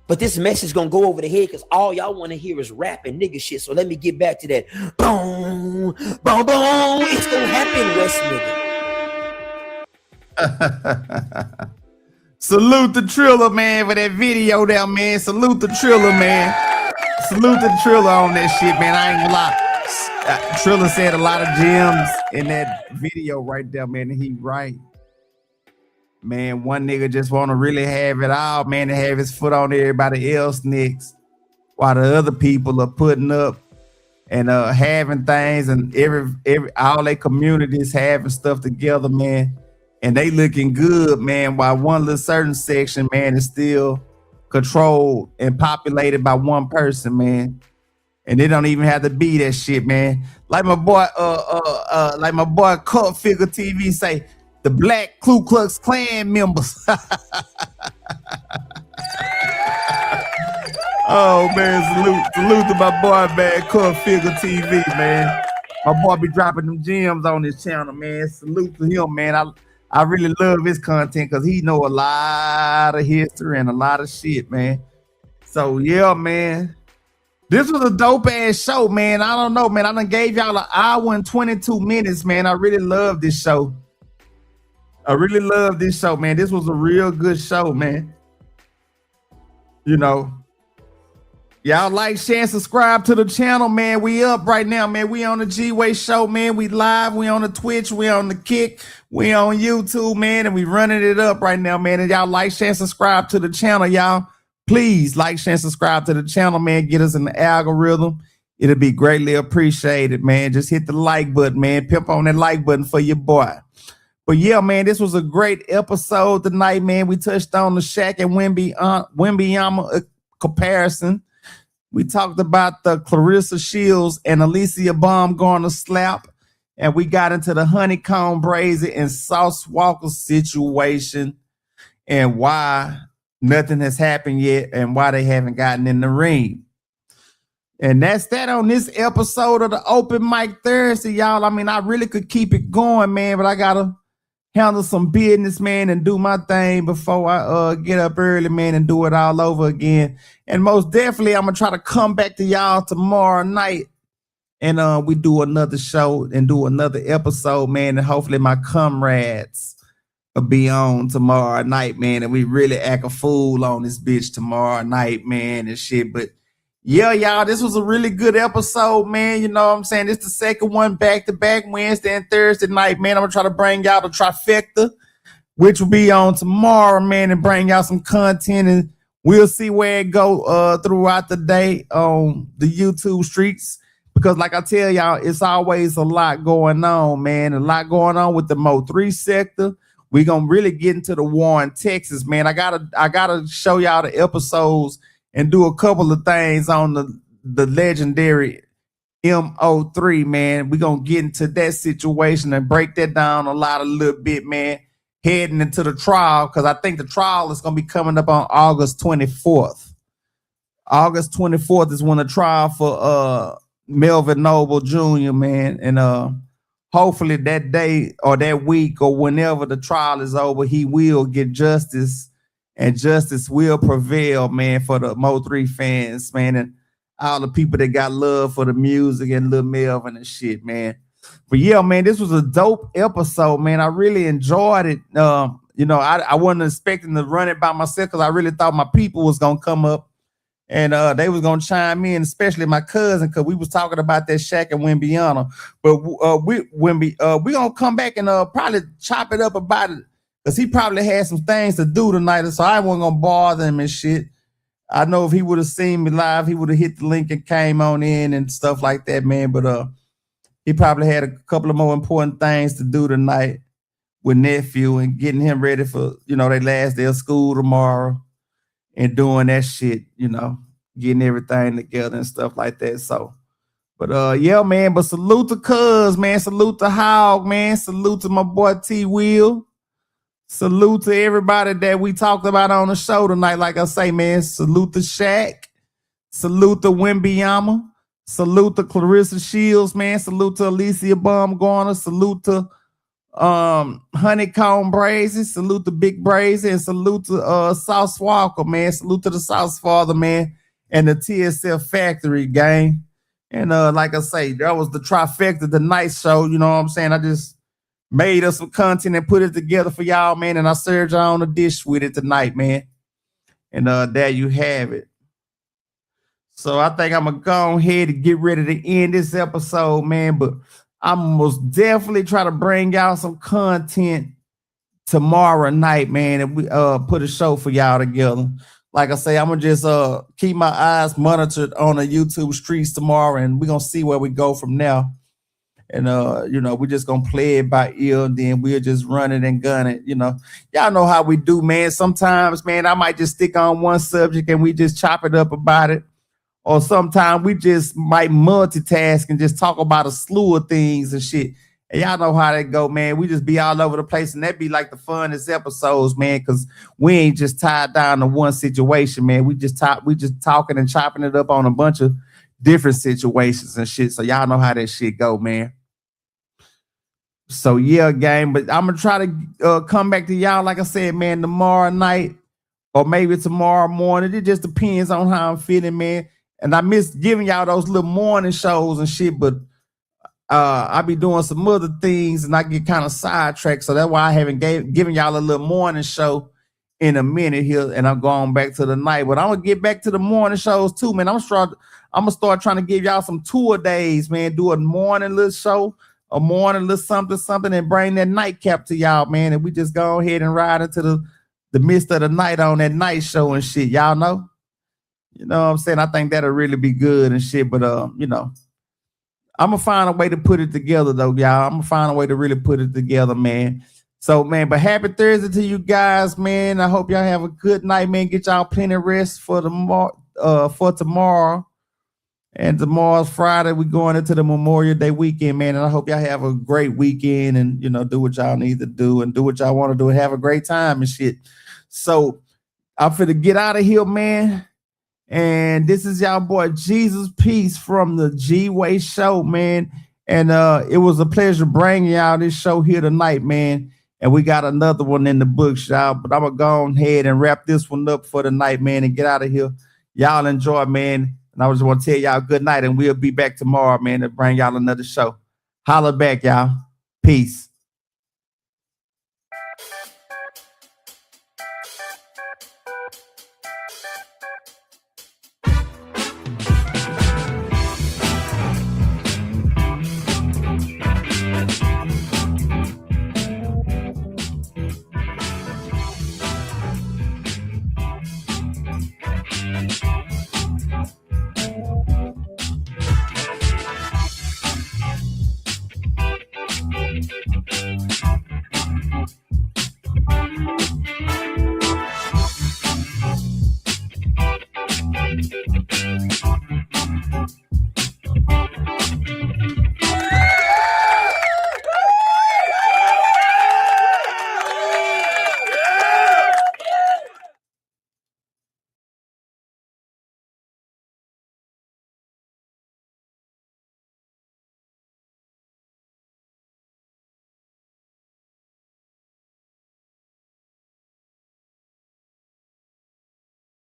But this message is going to go over the head because all y'all want to hear is rap and nigga shit. So let me get back to that. Boom, boom, boom. It's going to happen, West nigga. Salute the Triller, man, for that video there, man. Salute the Triller, man. Salute the Triller on that shit, man. I ain't gonna lie. Triller said a lot of gems in that video right there, man. And he right. Man, one nigga just want to really have it all, man, and have his foot on everybody else next, while the other people are putting up and having things, and all their communities having stuff together, man, and they looking good, man, while one little certain section, man, is still controlled and populated by one person, man. And they don't even have to be that shit, man. Like my boy, Cult Figure TV say, the Black Ku Klux Klan members. Oh man, salute to my boy, man, Cult Figure TV, man. My boy be dropping them gems on his channel, man. Salute to him, man. I really love his content because he know a lot of history and a lot of shit, man. So yeah, man. This was a dope ass show, man. I don't know, man. I done gave y'all an hour and 22 minutes, man. I really love this show. I really love this show, man. This was a real good show, man. You know, y'all like, share, and subscribe to the channel, man. We up right now, man. We on the TheGWayShow, man. We live. We on the Twitch. We on the Kick. We on YouTube, man. And we running it up right now, man. And y'all like, share, and subscribe to the channel, y'all. Please like, share, and subscribe to the channel, man. Get us in the algorithm. It'll be greatly appreciated, man. Just hit the like button, man. Pimp on that like button for your boy. But yeah, man, this was a great episode tonight, man. We touched on the Shaq and Wembanyama comparison. We talked about the Claressa Shields and Alycia Baumgardner slap. And we got into the HoneyKomb, Brazy, and Sauce Walka situation and why nothing has happened yet and why they haven't gotten in the ring. And that's that on this episode of the Open Mic Thursday, y'all. I mean, I really could keep it going, man, but I got to handle some business, man, and do my thing before I get up early, man, and do it all over again. And most definitely, I'm going to try to come back to y'all tomorrow night and we do another show and do another episode, man, and hopefully my comrades will be on tomorrow night, man, and we really act a fool on this bitch tomorrow night, man, and shit. But yeah, y'all, this was a really good episode, man. You know what I'm saying? This is the second one back-to-back Wednesday and Thursday night, man. I'm going to try to bring y'all the trifecta, which will be on tomorrow, man, and bring y'all some content, and we'll see where it go throughout the day on the YouTube streets. Because like I tell y'all, it's always a lot going on, man. A lot going on with the Mo3 sector. We're going to really get into the war in Texas, man. I gotta show y'all the episodes and do a couple of things on the legendary Mo3, man. We're going to get into that situation and break that down a little bit, man, heading into the trial, because I think the trial is going to be coming up on August 24th. August 24th is when the trial for Melvin Noble Jr., man, and hopefully that day or that week or whenever the trial is over, he will get justice. And justice will prevail, man, for the Mo3 fans, man, and all the people that got love for the music and Lil Melvin and shit, man. But yeah, man, this was a dope episode, man. I really enjoyed it. You know, I wasn't expecting to run it by myself because I really thought my people was gonna come up and they was gonna chime in, especially my cousin, because we was talking about that Shaq and Wembanyama. But we gonna come back and probably chop it up about it. Because he probably had some things to do tonight, so I wasn't going to bother him and shit. I know if he would have seen me live, he would have hit the link and came on in and stuff like that, man. But he probably had a couple of more important things to do tonight with nephew and getting him ready for, you know, their last day of school tomorrow and doing that shit, you know, getting everything together and stuff like that. So, but yeah, man, but salute to Cuz, man. Salute to Hog, man. Salute to my boy T-Will. Salute to everybody that we talked about on the show tonight. Like I say, man, salute to Shaq. Salute to Wembanyama. Salute to Claressa Shields, man. Salute to Alycia Baumgardner. Salute to HoneyKomb Brazy. Salute to Big Brazy. And salute to Sauce Walka, man. Salute to the Sauce Father, man. And the TSF Factory gang. And like I say, that was the trifecta, the night show. You know what I'm saying? I just made us some content and put it together for y'all, man, and I served y'all on a dish with it tonight, man. And there you have it. So I think I'm going to go ahead and get ready to end this episode, man, but I'm most definitely try to bring y'all some content tomorrow night, man, and we put a show for y'all together. Like I say, I'm going to just keep my eyes monitored on the YouTube streets tomorrow, and we're going to see where we go from now. And, you know, we're just going to play it by ear, and then we'll just run it and gun it, you know. Y'all know how we do, man. Sometimes, man, I might just stick on one subject and we just chop it up about it. Or sometimes we just might multitask and just talk about a slew of things and shit. And y'all know how that go, man. We just be all over the place, and that be like the funnest episodes, man, because we ain't just tied down to one situation, man. We just talking and chopping it up on a bunch of different situations and shit. So y'all know how that shit go, man. So yeah, gang, but I'm gonna try to come back to y'all, like I said, man, tomorrow night or maybe tomorrow morning. It just depends on how I'm feeling, man. And I miss giving y'all those little morning shows and shit, but I be doing some other things and I get kind of sidetracked. So that's why I haven't given y'all a little morning show in a minute here, and I'm going back to the night. But I'm gonna get back to the morning shows too, man. I'm gonna start trying to give y'all some tour days, man. Do a morning little show, a morning little something, and bring that nightcap to y'all, man. And we just go ahead and ride into the midst of the night on that night show and shit. Y'all know? You know what I'm saying? I think that'll really be good and shit. But you know, I'm gonna find a way to put it together though, y'all. I'm gonna find a way to really put it together, man. So, man, but happy Thursday to you guys, man. I hope y'all have a good night, man. Get y'all plenty of rest for tomorrow. And tomorrow's Friday. We're going into the Memorial Day weekend, man. And I hope y'all have a great weekend and, you know, do what y'all need to do and do what y'all want to do and have a great time and shit. So I'm finna get out of here, man. And this is y'all boy Jesus Peace from the TheGWayShow, man. And it was a pleasure bringing y'all this show here tonight, man. And we got another one in the books, y'all. But I'm going to go ahead and wrap this one up for the night, man, and get out of here. Y'all enjoy, man. And I just want to tell y'all good night. And we'll be back tomorrow, man, to bring y'all another show. Holla back, y'all. Peace.